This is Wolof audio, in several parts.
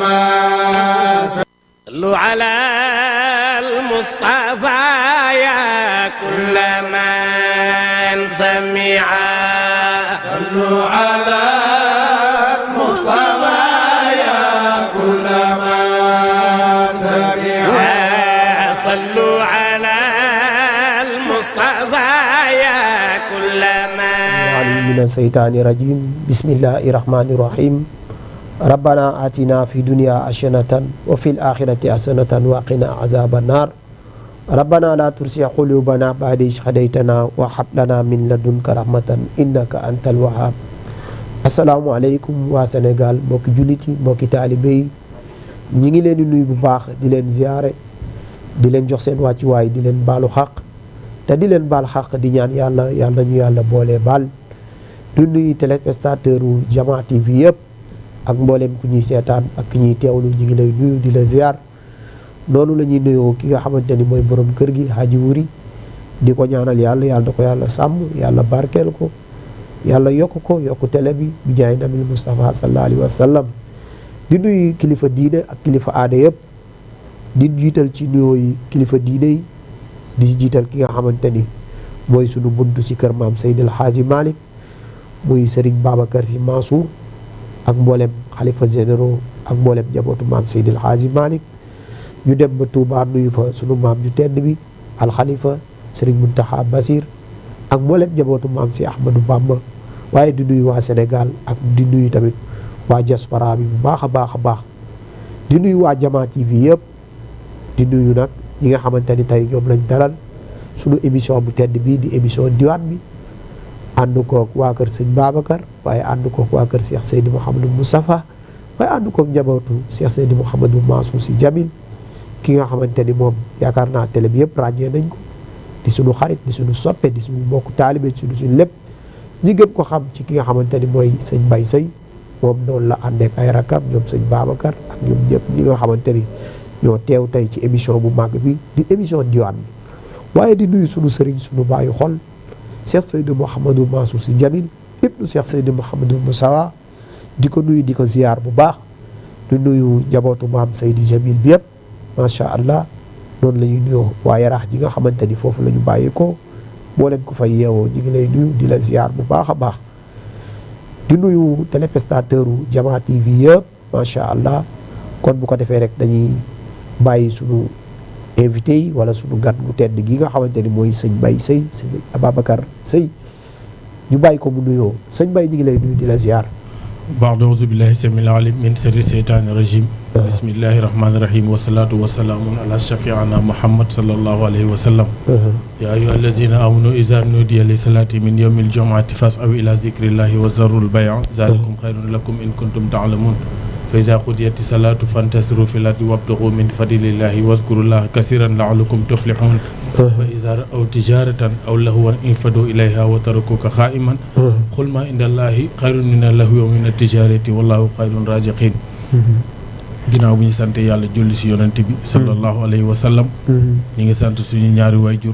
ما صلوا على المصطفى يا كل من سمع صلوا على المصطفى يا كل من سمع صلوا على المصطفى يا كل من من الشيطان الرجيم بسم الله الرحمن الرحيم ربنا آتنا في الدنيا حسنة وفي الآخرة حسنة وقنا عذاب النار ربنا لا تزغ قلوبنا بعد إذ هديتنا وهب لنا من لدنك رحمة إنك أنت الوهاب asalaamaaleykum waa Sénégal mbokki jullit yi mbokki taalibe yi ñi ngi leen di nuyu bu baax di leen ziyaare di leen jox seen wàccuwaay di leen baalu xaq te di leen baal xaq di ñaan yàlla ñu yàlla boole baal du nuyu téléspectateur u Jama TV yëpp ak mbooleem ku ñuy seetaan ak ki ñuy teewlu ñu ngi lay nuyu di la ziyaar noonu la ñuy nuyoo ki nga xamante ni mooy borom kër gi Haji Wuri di ko ñaanal yàlla na ko yàlla sàmm yàlla barkeel ko yàlla yokk télé bi bi jaay nabil Mustafa sallallahu alayhi wa sallam di nuyu kilifa diine ak kilifa aada yëpp di jiital ci nuyoo yi kilifa diine yi di jiital ki nga xamante ni mooy sunu buntu si kër maam Seydil Hadji Malick muy Serigne Babacar Sy Mansour ak mboolem xalifa généraux ak mboolem njabootu maam Seydil Hadji Malick ñu dem ba Touba nuyu fa sunu maam ju tedd bi alxalifa Serigne Mountakha Bassir ak mboolem njabootu maam si Ahmadou Bamba waaye di nuyu waa Sénégal ak di nuyu tamit waa diaspora bi bu baax a baax di nuyu waa Jama TV yëpp di nuyu nag ñi nga xamante ni tey ñoom lañ dalal sunu émission bu tedd bi di émission diwaan bi ànd koog waa kër sëñ Babacar waaye ànd koog waa kër Cheikh Seydi Mouhamadou Moustapha waaye ànd koog njabootu Cheikh Seydi Mouhamadou Mansour Sy Djamil ki nga xamante ni moom yaakaar naa télé bi yëpp ràññee nañ ko di suñu xarit di suñu soppe di suñu mbokku taalibe di suñu lépp ñi gën ko xam ci ki nga xamante ni mooy sëñ Mbaye Seye moom noonu la àndeek ay rakam ñoom sëñ Babacar ak ñoom ñëpp ñi nga xamante ni ñoo teew tey ci émission bu mag bi di émission diwaan bi waaye di nuyu suñu sëriñ suñu baayu xol Cheikh Seydi Mouhamadou Mansour Sy Djamil ibnu Cheikh Seydi Mouhamadou Moussawa di ko nuyu di ko ziyaar bu baax di nuyu njabootu maam Seydi Djamil bi yëpp macha allah noonu la ñuy nuyoo waa Yaraax ji nga xamante ni foofu la ñu bàyyi ko boo leen ko fay yeewoo ñu ngi lay nuyu di la ziar bu baax a baax di nuyu téléspectateur u Jama TV yëpp macha allah kon bu ko defee rek dañuy bàyyi sunu invité yi wala sunu gan gu tedd gi nga xamante ni mooy sëñ Mbaye Seye sëñ Ababacar Seye ñu bàyyi ko mu nuyoo sëñ Mbaye ñu ngi lay nuyu di la ziar. baado auzu billahi samil alim min sharri seytaani rajim bismillahi rahmani rahim wasalaatu wasalaamun ala shafiana muhammad sallallahu alayhi wa sallam ya ayyuha allazina amanu iza nudiya li salati min yawmil jumuati fas'aw ila zikrillahi wa zarul bay'a zalikum khayrun lakum in kuntum ta'lamun fa iza qudiyati salatu fantasiru fil ardi wabtaghu min fadlillahi wazkurullaha kasiran la'allakum tuflihun wa iza ra'aw tijaratan aw lahwan infadu ilayha wa tarakuka qa'iman qul ma indallahi khayrun min al-lahwi wa min at-tijarati wallahu khayrun raziqin ginnaaw bu ñu sant yàlla julli si yonent bi sallallahu alayhi wa sallam ñi ngi sant suñu ñaari waajur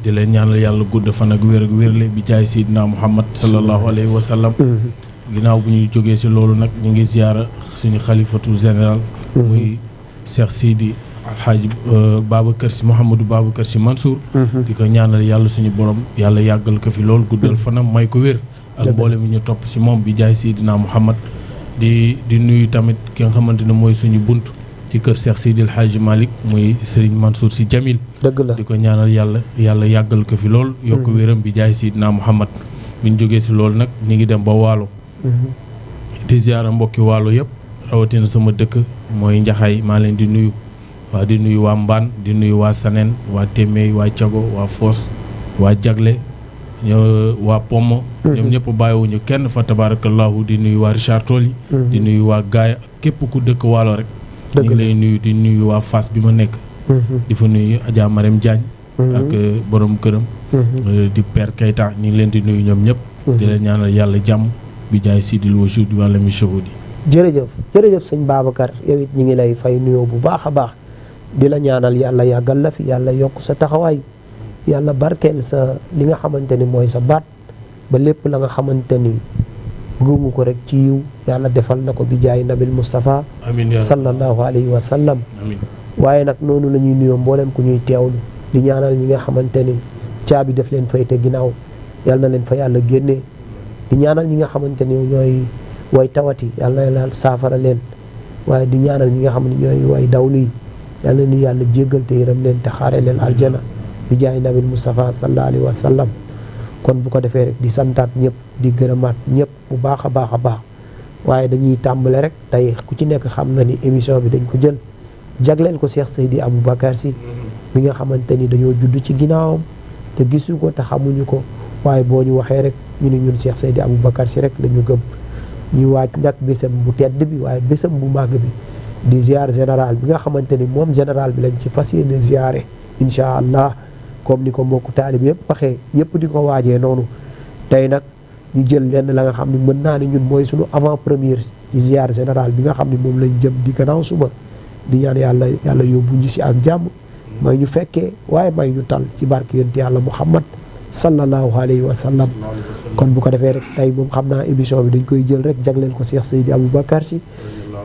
di leen ñaanal yàlla gudd fan ak wér bi jaay Seydina Muhammad sallallahu alayhi wa sallam ginnaaw bu ñuy jógee si loolu nag ñu ngi ziyaara suñu xalifatu général muy Cheikh Seydi Alxaaji Babacar Sy Mouhamadou Babacar Sy Mansour di ko ñaanal yàlla suñu borom yàlla yàggal ko fi loolu guddal fanam may ko wér ak mboole mi ñu topp si moom bi jaay Seydina Muhammad di nuyu tamit ki nga xamante ne mooy suñu bunt ci kër Cheikh Seydi Alxaaji Malick muy Serigne Mansour Sy Djamil dëgg la di ko ñaanal yàlla yàggal ko fi lool yokk wéram bi jaay Seydina Muhammad bu ñu jógee si loolu nag ñu ngi dem ba Waalo di ziyaara mbokki Waalo yëpp rawatina sama dëkk mooy Njaxaay maa leen di nuyu waa di nuyu waa Mbaan di nuyu waa Saneen waa Témey waa Cago waa Foos waa Jagle waa Pomm ñoom ñëpp bàyyiwuñu kenn fa tabarakallahu di nuyu waa Richard Toll yi di nuyu waa Gaaya képp ku dëkk Waalo rek ñu ngi lay nuyu di nuyu waa Fass bi ma nekk di fa nuyu Adja Marème Diagne ak borom këram di Père Keita ñu ngi leen di nuyu ñoom ñëpp di leen ñaanal yàlla jàmm bi jaay Sidil Wajud wala mi shahudi jërëjëf sëñ Babacar yow it ñi ngi lay fay nuyoo bu baax a baax di la ñaanal yàlla yàggal la fi yàlla yokk sa taxawaay yàlla barkeel sa li nga xamante ni mooy sa baat ba lépp la nga xamante ni bëgguñu ko rek ci yiw yàlla defal na ko bi jaay nabil Mustafa amiin sallallahu alayhi wa sallam amiin waaye nag noonu la ñuy nuyoo mboolem ku ñuy teewlu di ñaanal ñi nga xamante ni caabi def leen fay te ginnaaw yàlla na leen fa yàlla génnee di ñaanal ñi nga xamante ni ñooy way tawati yàlla na leen saafara leen waaye di ñaanal ñi nga xam ne ñooy way dawlu yi yàlla na ni yàlla jéggal te yërëm leen te xaare leen aljana bi jaay nabil Mustafa sallallahu alayhi wa sallam kon bu ko defee rek di santaat ñëpp di gërëmaat ñëpp bu baax a baax a baax waaye dañuy tàmbale rek tey ku ci nekk xam na ni émission bi dañ ko jël jagleel ko Cheikh Seydi Aboubacar Sy mi nga xamante ni dañoo judd ci ginnaawam te gisu ko te xamuñu ko waaye boo ñu waxee rek ñu ne ñun Cheikh Seydi Aboubacar Sy rek la ñu gëm ñu waaj nag bésam bu tedd bi waaye bésam bu màgg bi di ziar général bi nga xamante ni moom général bi lañ ci fas yéene ziare incha allah comme ni ko mbokku taalib yëpp waxee ñëpp di ko waajee noonu tey nag ñu jël lenn la nga xam ne mën naa ne ñun mooy suñu avant première ci ziar général bi nga xam ne moom lañ jëm di gannaaw suba di ñaan yàlla yóbbu ñu si ak jàmm may ñu fekkee waaye may ñu tal ci barke yonent yàlla Muhammad sallallahu alayhi wa sallam kon bu ko defee rek tey moom xam naa émission bi dañ koy jël rek jagleel ko Cheikh Seydi Aboubacar Sy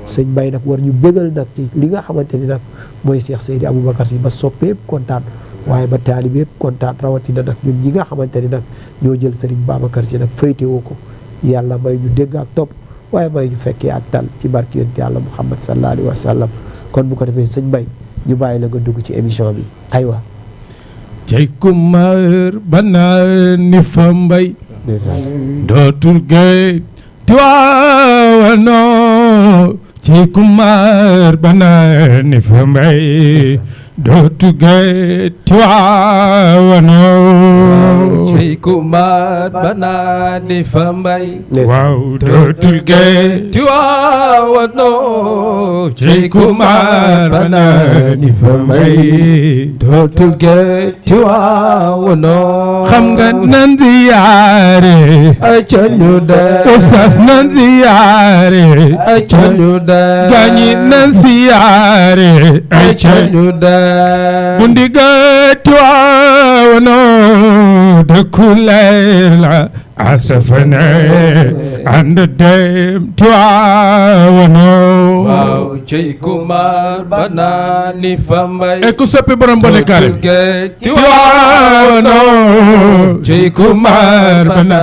sëñ Mbaye nag war ñu bégal nag ci li nga xamante ni nag mooy Cheikh Seydi Aboubacar Sy ba soppee kontaan waaye ba taalib yëpp kontaan rawatina nag ñun ñi nga xamante ni nag ñoo jël Serigne Babacar Sy nag féetewoo ko yàlla may ñu dégg ak topp waaye may ñu fekkee ak tal ci barke yonent yàlla Muhammad sallallahu alayhi wa sallam kon bu ko defee sëñ Mbaye ñu bàyyi la nga dugg ci émission bi aywa. cey kumar bana ni fa mbay dootul géej tiwaawano cey kumar bana ni fa mbay dootul géej tiwaawano cey kumar bana ni fa mbay waaw dootul géej tiwaawano cey kumar bana ni fa mbay dootul géej tiwaawano xam nga nan ziyaare ay ca ñu dem Oustaz nan ziyaare ay ca ñu dem gaañi nan ziyaare ay ca ñu dem bu ndiga Tiwaawono dëkku leer la asafane ànd dem Tiwaawono waaw cey kumar bana ni fa mbay e ku soppi borom bone kaare Tiwaawono cey kumar bana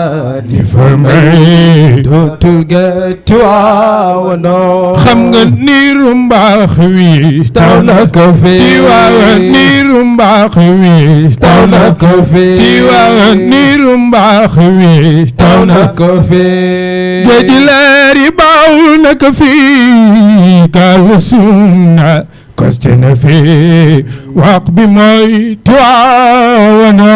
ni fa mbay dootul géej Tiwaawono xam nga niiru mbaax wi taw na ko fi Tiwaawan niiru mbaax wi taw na ko fi Tiwaawan niiru mbaax wi taw na ko fi géej leer yi baaw na ko fi kaalu sunna koste na fi wax bi mooy Tiwaawono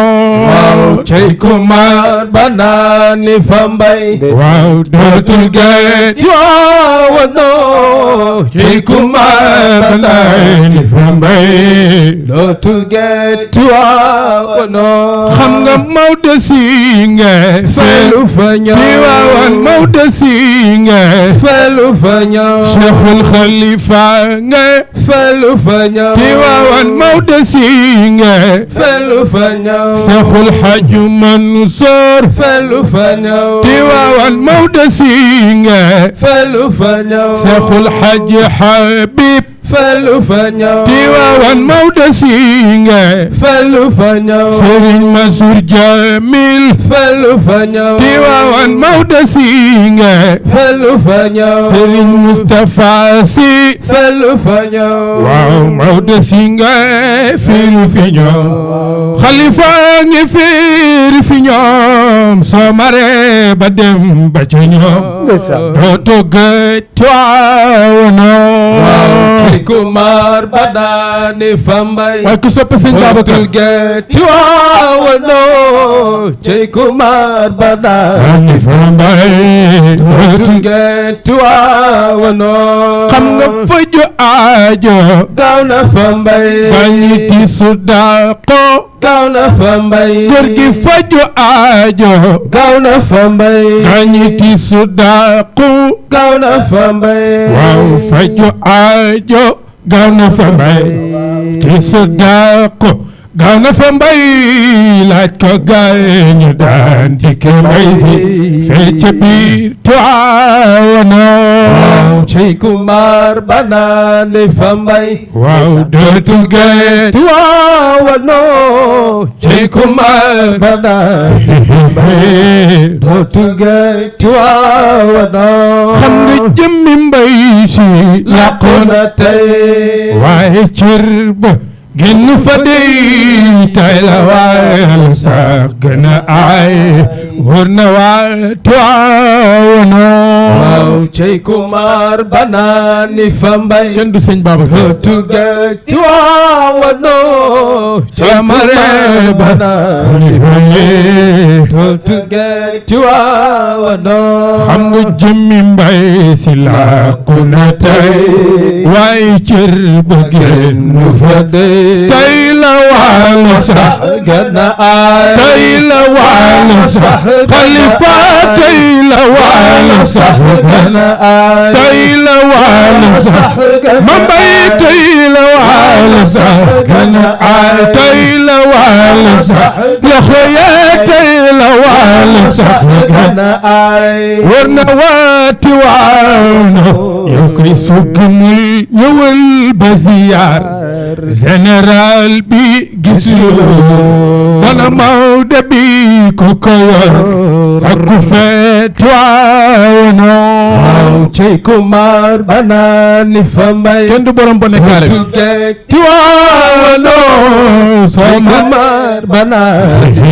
waaw cey kumar bana ni fa mbay waaw dootul géej Tiwaawono cey kumar bana ni fa mbay dootul géej Tiwaawono xam nga Maodo si nga felu fa ñëw Tiwaawan Maodo si nga felu fa ñëw Cheikhul Khalifa nga felu fa ñëw Tiwaawan Maodo si nga felu fa ñëw Cheikhul Hadj Mansour felu fa ñëw Tiwaawan Maodo si nga felu fa ñëw Cheikhul Hadj Habib felu fa ñëw Tiwaawan Maodo si nga felu fa ñëw Serigne Mansour Jamil felu fa ñëw Tiwaawan Maodo si nga felu fa ñëw Serigne Moustapha Sy felu fa ñëw waaw Maodo si nga fiiru fi ñoom xalifa ngi fiiru fi ñoom soo mare ba dem ba ca ñoom dooto gëj Tiwaawono cey kumar bana ni fa mbay waaye ku sopp sëñ Babacar géej Tiwaawono cey kumar bana ni fa mbay dootul géej Tiwaawono xam nga faju aajo gaaw na fa mbay bañiti su daaqo gaaw na fa mbay góor gi faju aajo gaaw na fa mbay bañiti su daaqo gaaw na fa mbay waaw faju aajo gaaw na fa mbay ti su daaqo gaana fa mbay laaj ko gaay ñu daan dikke mbay si fecc biir Tiwaawana cey kumar banane fa mbay waaw dootul gaay Tiwaawana cey kumar banane fa mbay dootul gaay Tiwaawana xam nga jëmmi mbay si làqu na tey waaye cër ba génn fa dey tay la waayal sax gën a aay wër na waa Tiwaawana waaw cey kumar banane fa mbay kenn du sëñ Babacar dootul gaay Tiwaawana cey kumar banane fa mbay dootul gaay Tiwaawana xam nga jëmmi mbay si làqu na tey waaye cër ba génn fa dey tey la waalo sax gën a aay tey la waalo sax xalifa tey la waalo sax gën a aay tey la waalo sax ma mbay tey la waalo sax gën a aay tey la waalo sax loxo yee tey la waalo sax gën a aay war na waati waano yow koy suggamul ñëwal ba ziyaar général bi gisuloo dana Maodo bi ku ko yor sakku fee Tiwaawana waaw cey kumar banane fa mbay kenn du borom ba nekkaale Tiwaawana soo kumar banane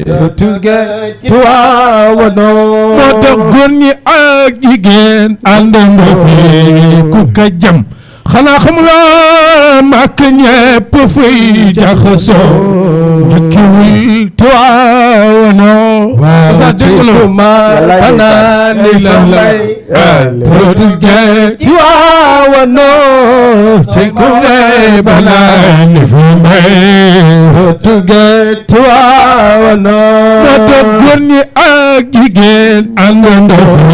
dootul gaay Tiwaawana moo tax góor ñi ak jigéen àndandoo fi ku ka jam xanaa xamuloo màkk ñepp fay jaxasoo njëkkiwul Tiwaawana waaw cey kumar banane fa mbay dootul gaay Tiwaawana cey kumar banane fa mbay dootul gaay Tiwaawana moo tax góor ñi ak jigéen àndandoo fi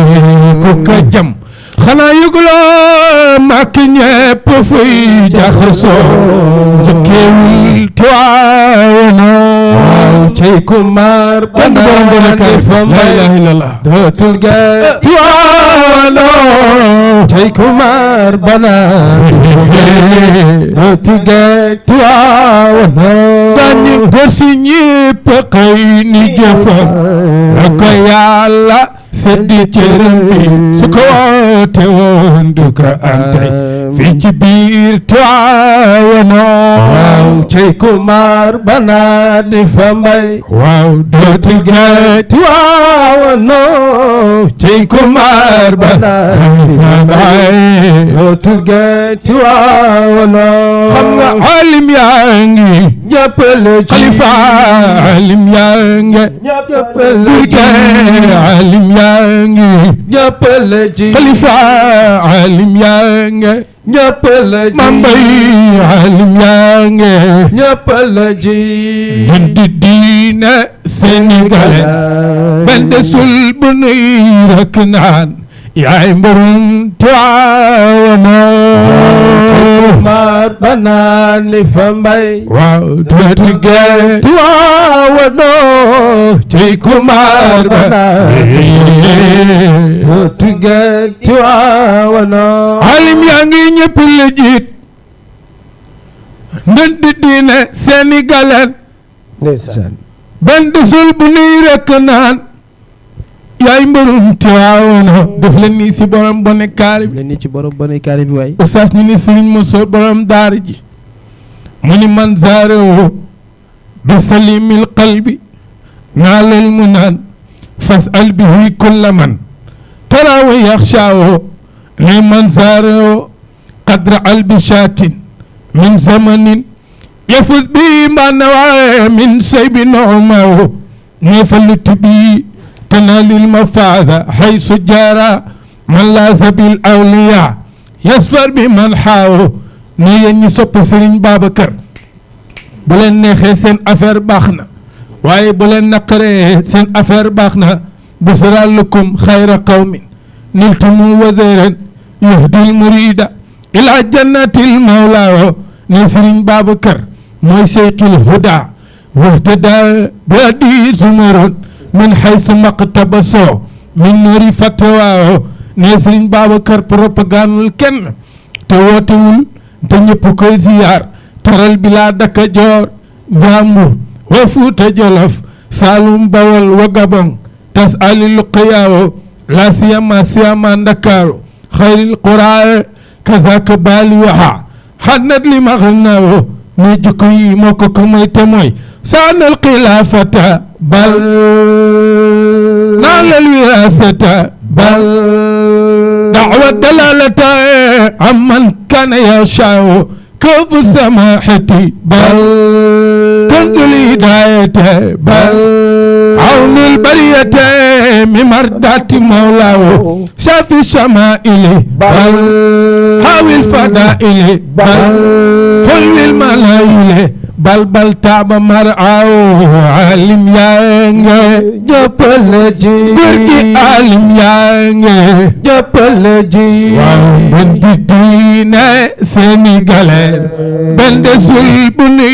ku ka jam xanaa yëguloo màkk ñepp fay jaxasoo njëkkeewul Tiwaawana waaw cey kumar banane fa mbay la ilaha illallah dootul gaay Tiwaawana cey kumar banane dootul gaay Tiwaawana dañu góor si ñépp xëy ni jëfam la ko yàlla seddi cëram bi su ko woote woon du ko am tey fii ci biir Tiwaawana waaw cey kumar banane fa mbay waaw dootul gaay Tiwaawana cey kumar banane fa mbay dootul gaay Tiwaawana xam nga alim yaa ngi ñëpp la ji xalifa alim yaa ngi ñëpp la burge alim yaa ngi ñëpp la ji xalifa alim yaa ngi ñëpp la ji mambay alim yaa ngi ñëpp la ji ñun di diine sénégalais benn desul bu nuy rek naan yaay mbirum Tiwaawana kumar banane fa mbay waaw dootul gaay Tiwaawana cey kumar banane dootul gaay Tiwaawana alim yaa ngi ñëpp la jiit ndën di diine sénégalais ndeysaan benn desul bu nuy rek naan yaay mbirum Tiwaawana def leen nii si borom bone kaari bi leen ni ci borom bone kaari bi waay oustaz ñu ni sëriñ ma soo borom daara ji mu ni man zaarewo bi salimil qalbi naalal mu naan fasal bihi kulla man tarawa yaxshaawo ni man zaarewo qadra albishatin min zamanin yafuz bi manawa min saybi noomawo ni fallutu bi tanalil mafaza haysu jara man laza bil awliya yasfar bi man xaawo ne yéen ñi sopp Serigne Babacar bu leen neexee seen affaire baax na waaye bu leen naqaree seen affaire baax na busra lakum xayra qawmin niltumu waziran yuhdil murida ila jannatil mawla ne Serigne Babacar mooy seyqil huda wahtada bi addi sumaroon min haysu maqtabaso min nuri fatawaawo ne Sëriñ Babacar propagandul kenn te wootewul te ñëpp koy ziyaar taral bi laa Daka Joor Njambur wa Fuuta Jolof Saalum Bawol wa Gabon tas ali luqyaawo la siyama Ndakaaru xayril quraa kazaka baali waxa xannat li maxnaawo ne jikko yi moo ko mooy te mooy saanal xilaafata bal naalal wirasata bal da'wa dalalata amman kana yashaaw كوف السماحة بل كنت الهداية بل عون البرية ممردات مولاه شاف الشمائل بل حاوي الفضائل بل حلو الملايل بل تعب مرعاه عالم يانغ جبل جي بركي عالم يانغ جبل جي بنت دين سنغالي بند سلبني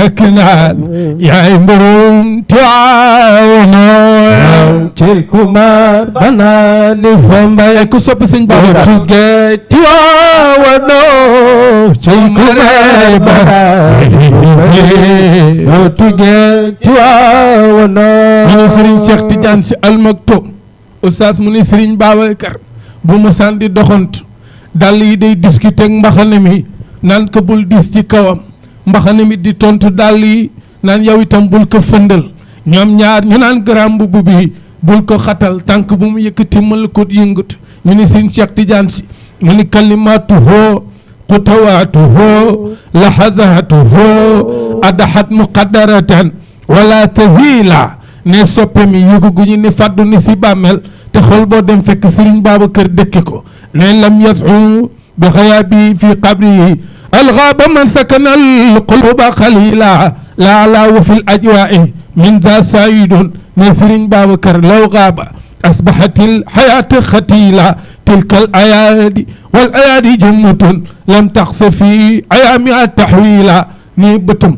يكنال يا امبروم تعاونو تيكومار بناني فمبا يكو سوب سن با توغي تعاونو تيكومار بناني ñu Serigne Cheikh Tidiane Sy Al Maktoum oustaz mu ni Serigne Babacar bu ma sànni doxant dal yi day discuter ak mbaxane mi naan ko bul dis ci kawam mbaxane mi di tontu dal yi naan yow itam bul ko fëndal ñoom ñaar ñu naan grand mbubb bi bul ko xatal tànk bu mu yëkkati mën ko yëngatu ñu ni Serigne Cheikh Tidiane Sy mu ni kalimatuhu qutawaatuhu lahazaatuhu adahat muqaddaratan wala tazila ne soppe mi yëgu gu ñu ni fàddu ni si bàmmeel te xol boo dem fekk Serigne Babacar dëkki ko ne lam yasu bi xayaabi fi qabrihi alxaaba man sakana alquluba xalila la ala wa fi l ajwaai min za saidun ne Serigne Babacar law xaaba asbahatil xayaata xatila tilka al ayaadi wal ayaadi jummatun lam taxsa fi ayaami a taxwila nii bëtam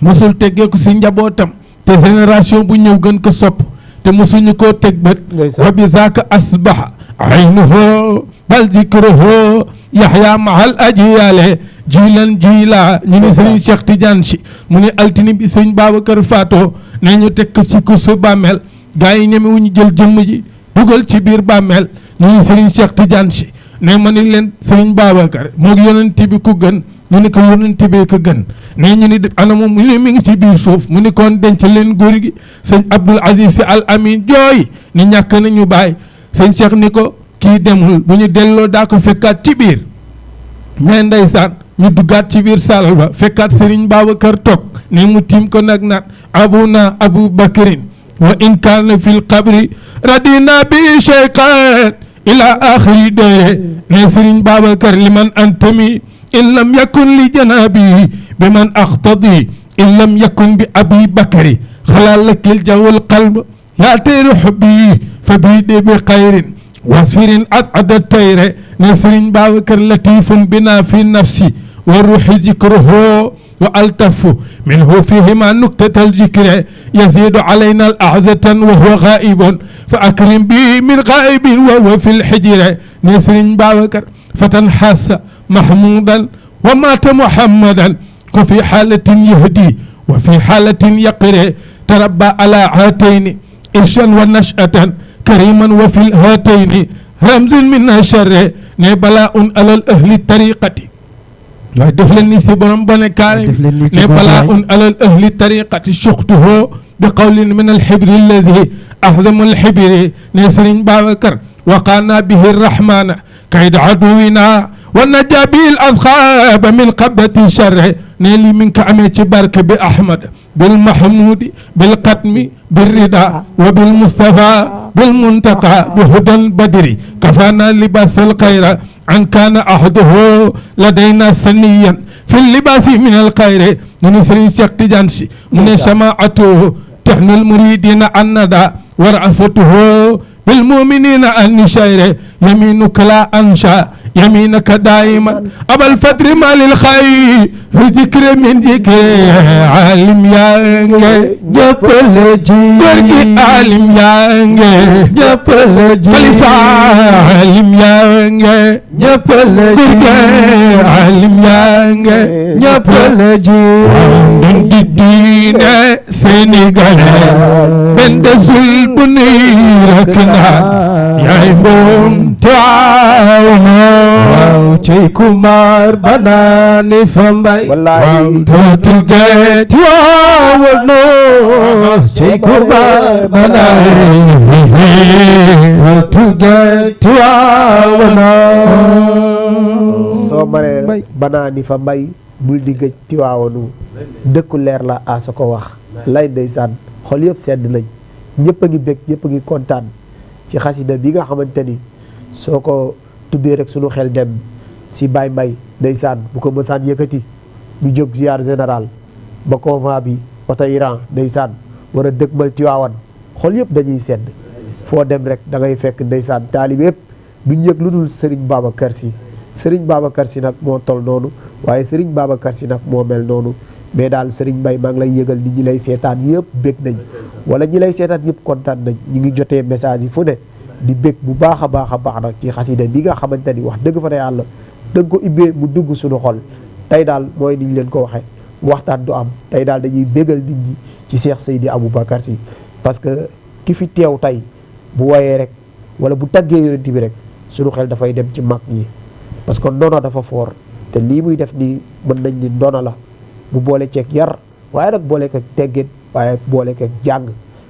mosul teggeeku si njabootam te génération bu ñëw gën ko sopp te mosuñu koo teg bët wa bi zaaka asbaha aynuhu bal zikruhu yaxya mahal ajiyaale jilan jila ñu ne Serigne Cheikh Tidiane Sy mu ne altine bi Serigne Babacar faatoo ne ñu teg ko si ku su bàmmeel gaa yi ñeme wu ñu jël jëmm ji dugal ci biir bàmmeel ñu ne Serigne Cheikh Tidiane Sy ne ma ni leen Serigne Babacar moog yonent bi ku gën ñu ni ko yonent bi ko gën ne ñu ni anamu mu ne mi ngi ci biir suuf mu ni kon denc leen góor gi sëñ Abdoul Aziz Sy Al Amin jooy ni ñàkk nañu bàyyi sëñ Cheikh ni ko kii demul bu ñu delloo daa ko fekkaat ci biir mais ndeysaan ñu duggaat ci biir saal ba fekkaat Serigne Babacar toog ne mu tiim ko nag naan abuna Abu Bakrin wa in kaana fil qabri radina bi shayqan ila axiri doye ne Serigne Babacar liman antami in lam yakun li janabi bi man axtadi in lam yakun bi abi bakari xalaal lakil jawul qalb yaa tayru xubbi fa bii de bi xayrin wasfirin asada tayre ne Serigne Babacar latifun bina fi nafsi wa ruuxi zikruhu wa altafu minhu fihima nuktata aljikre yazidu alayna alahzatan wa huwa gaibun fa akrim bi min gaibin wa huwa fi lxijre ne Serigne Babacar fatan xassa mahmudan wa mata muhammadan ko fi xaalatin yahdi wa fi xaalatin yaqre tarabba ala haatayni irshan wa nashatan kariman wa fi haatayni ramzun min sharre ne bala'un alal ahli tariqati waaye def leen ni si borom bone kaare ne bala'un alal ahli tariqati suqtuhu bi qawlin min alxibri alladi ahzamu alxibri ne Serigne Babacar waqaana bihi rahmana kayda aduwina wa naja bil asxaaba min qabdati sharre ne lii mi ngi ko amee ci barke bi Ahmad bil Mahmoudi bil Qatmi bil Rida wa bil Mustafa bil Muntaqa bi hudal badri kafaana libas al xayra an kaana ahduhu ladayna saniyan fi libasi min al xayri mu ne Serigne Cheikh Tidiane Sy mu ne samaatuhu tahnul muridina annada wa rafatuhu bil muminina an shayre yaminuka la ansha يمينك دائما أبا الفدر ما للخير ذكر من ذكر عالم يانجي جبل جي عالم يانجي جبل جي خليفة عالم يانجي جبل جي عالم يانجي جبل جي من الدين سنغال بند زلبني ركنا يا إمام تعاونا Cey Kumar banani fambay wallahi Tutuge tiwawano Cey Kumar banani Tutuge tiwawano soo maree banaani fa mbay bul di gëj tiwaawanu dëkku leer la asa ko wax lay ndeysaan xol yëpp sedd nañ ñëpp a ngi bég ñëpp a ngi kontaan ci xasida bi nga xamante ni soo ko tuddee rek sunu xel dem si Baye Mbaye ndeysaan bu ko mësaan yëkkati ñu jóg ziar général ba convent bi oto Iran ndeysaan war a dëgmal Tiwaawan xol yëpp dañuy sedd foo dem rek da ngay fekk ndeysaan taalib yëpp duñ yëg lu dul Serigne Babacar Sy Serigne Babacar Sy nag moo tol noonu waaye Serigne Babacar Sy nag moo mel noonu mais daal Serigne Mbaye maa ngi lay yëgal ni ñi lay seetaan yëpp bég nañ wala ñi lay seetaan yëpp kontaan nañ ñi ngi jotee message yi fu ne di bég bu baax a baax nag ci xasida bi nga xamante ni wax dëgg fa ne yàlla dëgg ko ibbee mu dugg suñu xol tey daal mooy ni ñu leen ko waxee waxtaan du am tey daal dañuy bégal nit ñi ci Cheikh Seydi Aboubacar Sy parce que ki fi teew tey bu woyee rek wala bu taggee yonent bi rek suñu xel dafay dem ci mag ñi parce que ndono dafa foor te lii muy def nii mën nañ ni ndono la bu boole ceeg yar waaye nag boole ko teggin waaye boole ko jàng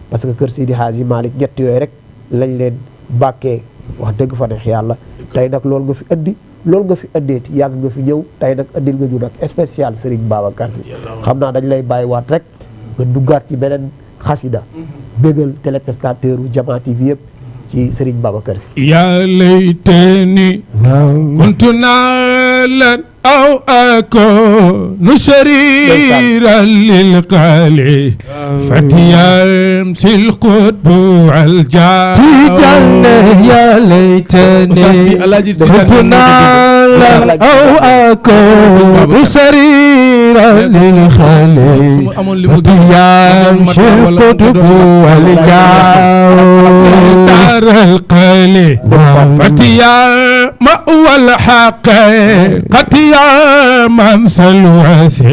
parce que kër Seydi Hadji Malick ñett yooyu rek lañ leen bàkkee wax dëgg fa neex yàlla tey nag loolu nga fi indi loolu nga fi indeeti yàgg nga fi ñëw tey nag indil nga ñu nag spécial Serigne Babacar Sy xam naa dañ lay bàyyiwaat rek nga duggaat ci beneen xasida bégal téléspectateur u Jama TV yëpp ci Serigne Babacar Sy يا ليتني كنت نالا أو أكون شريرا للقلي فتيامسي القطب والجاه يا ليتني كنت نالا أو أكون شريرا للخلي فتيامسي القطب والجاه دار القلي فتيا مأوى الحق قتيا ممسى الواسع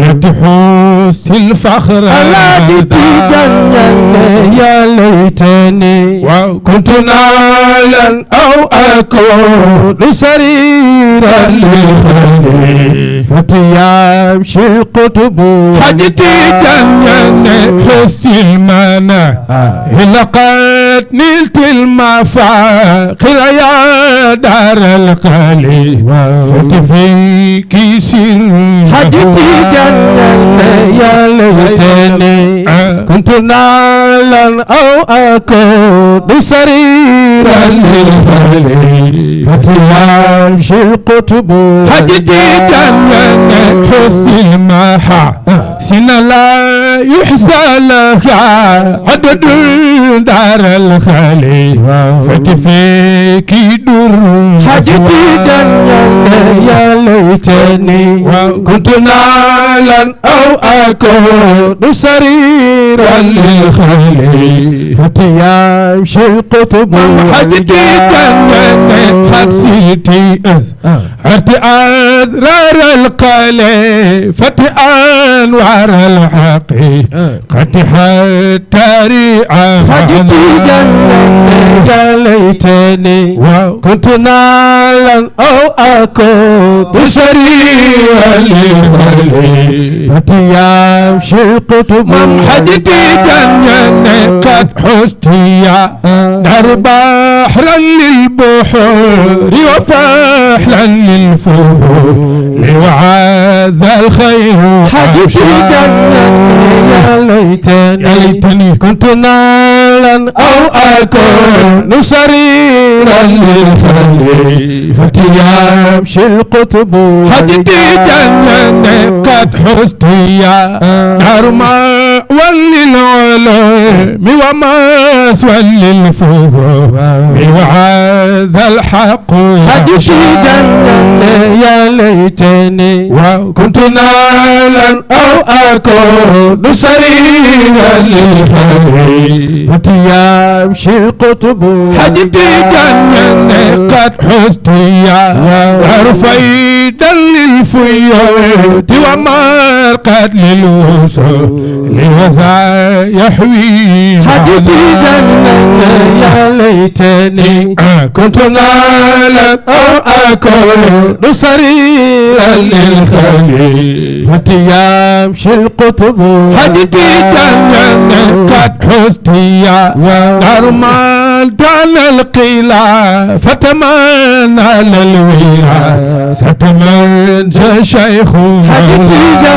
لتحوس الفخر الذي تجنن يا ليتني كنت نالا أو أكون سريرا للخلي فتيامشي القطب حجتي جنن حست المنى لقد نلت المفاخر يا دار القلي فتفيك سر حجتي جنن يا ليتني كنت نالا أو أكون سريرا للخلي فتيامشي القطب حجتي جنن حس المحا سن لا يحسى لها عدد دار الخلي فتفيك در حجتي جنن يا ليتني كنت نالا أو أكون سريرا للخلي فتيامشي القطب حجتي جنن حسيتي أذرار القلي فتح أنوار الحق قتح التاريع حجتي جنن يا ليتني كنت نالا أو أكون سريرا للخلي فتيامشي القطب حجتي جنن قد حستيا نار بحرا للبحور وفحلا للفهول لوعاز الخير حجتي جنن يا ليتني كنت نالا أو أكون سريرا للخلي فتيامشي القطب حجتي جنن قد حستيا نار وللعلوم ومسوى للفهوم وهذا الحق حديثا يا ليتني وكنت نالا أو أكون سريرا للخير فتيامشي القطب حديثا قد حستيا ورفيدا للفيوت ومرقد للوصول لوزا يحوي حديثا يا ليتني كنت نالا أو أكون سريرا للخير فتيامشي القطب حديثا قد حستيا نرمال دان القيلة فتمنى للويلة ستمنى شيخ حديثا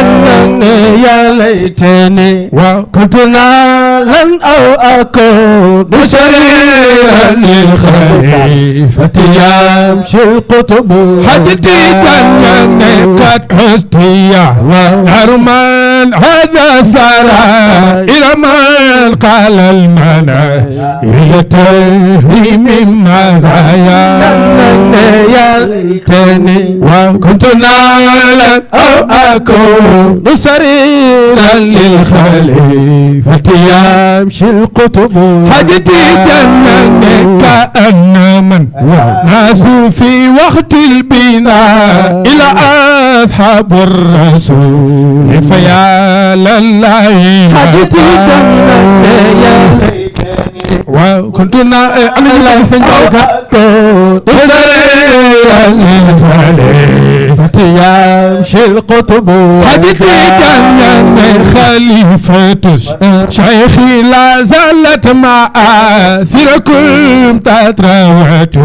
يا ليتني وكنت نالا أو أكون سريرا للخير فتيامشي القطب حديثا قد حستيا نرمال هذا سارا إلى من قال المنع إلى تهريم مزايا يا ليتني وكنت نالا أو أكون سريرا للخليفة يمشي القطب حديثا كأن من ناس في وقت البناء إلى أصحاب الرسول فيا لله حديثا يا ليتني وكنت أنا سنجوك سريرا للخليفة يمشي القطب حديثا خليفة شيخي لا زالت معاسركم تتراوت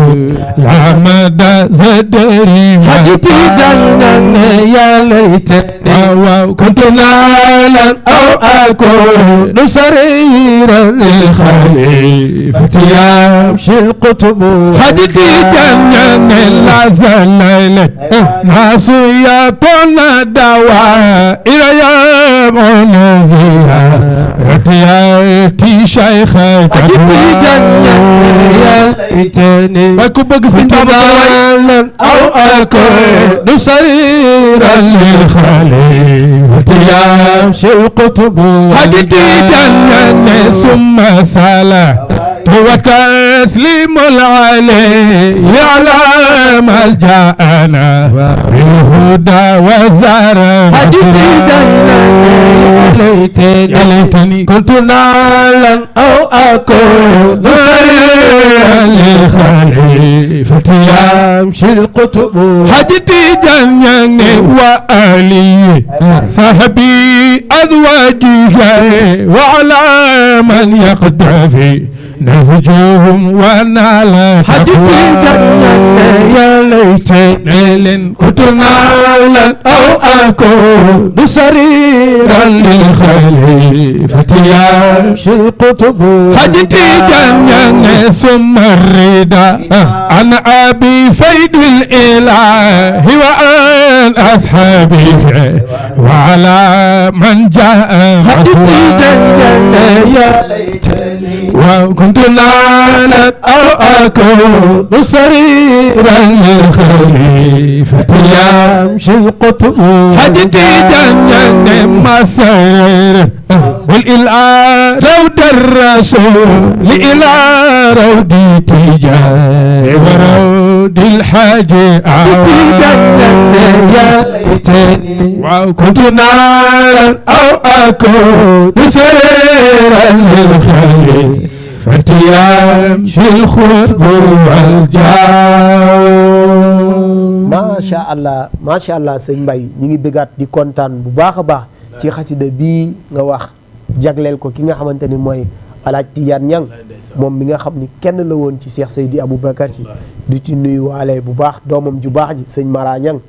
لا مدى زدري حديثا يا ليتني وكنت نالا أو أكون سريرا للخليفة يمشي القطب حديثا لا زال ناس يطن دواء إلى يوم نذيرا رتياتي شيخا حديثا يا ليتني وكبك نالا أو أكون سريرا للخليفة يمشي القطب حديثا ثم سلا وتسليم العلي على ملجأنا بالهدى والزرع حديثا يا ليتني كنت نالا أو أكون سريرا للخليفة يمشي القطب حديثا وآلي صاحبي أزواجي وعلى من يقتفي نهجهم ونال حديثا يا ليتني كنت نالا أو أكون سريرا للخليفة يمشي القطب حديثا ثم الرداء عن أبي فيد الإله وعن أصحابه وعلى من جاء حديثا يا ليتني وكنت نالا أو أكون سريرا للخليفة يمشي القطب حديثا ما سير والإله رود الرسول إلى رود تجاه ورود الحاج حديثا يا ليتني وكنت نالا أو أكون سريرا للخليفة يمشي الخطب والجاو macha allah sëñ Mbaye ñi ngi bëggaat di kontaan bu baax a baax ci xasida bii nga wax jagleel ko ki nga xamante ni mooy Alaaji Tijaan Ñang moom mi nga xam ni kenn la woon ci Cheikh Seydi Aboubacar Si di ci nuyu waale bu baax doomam ju baax ji sëñ Mara Ñang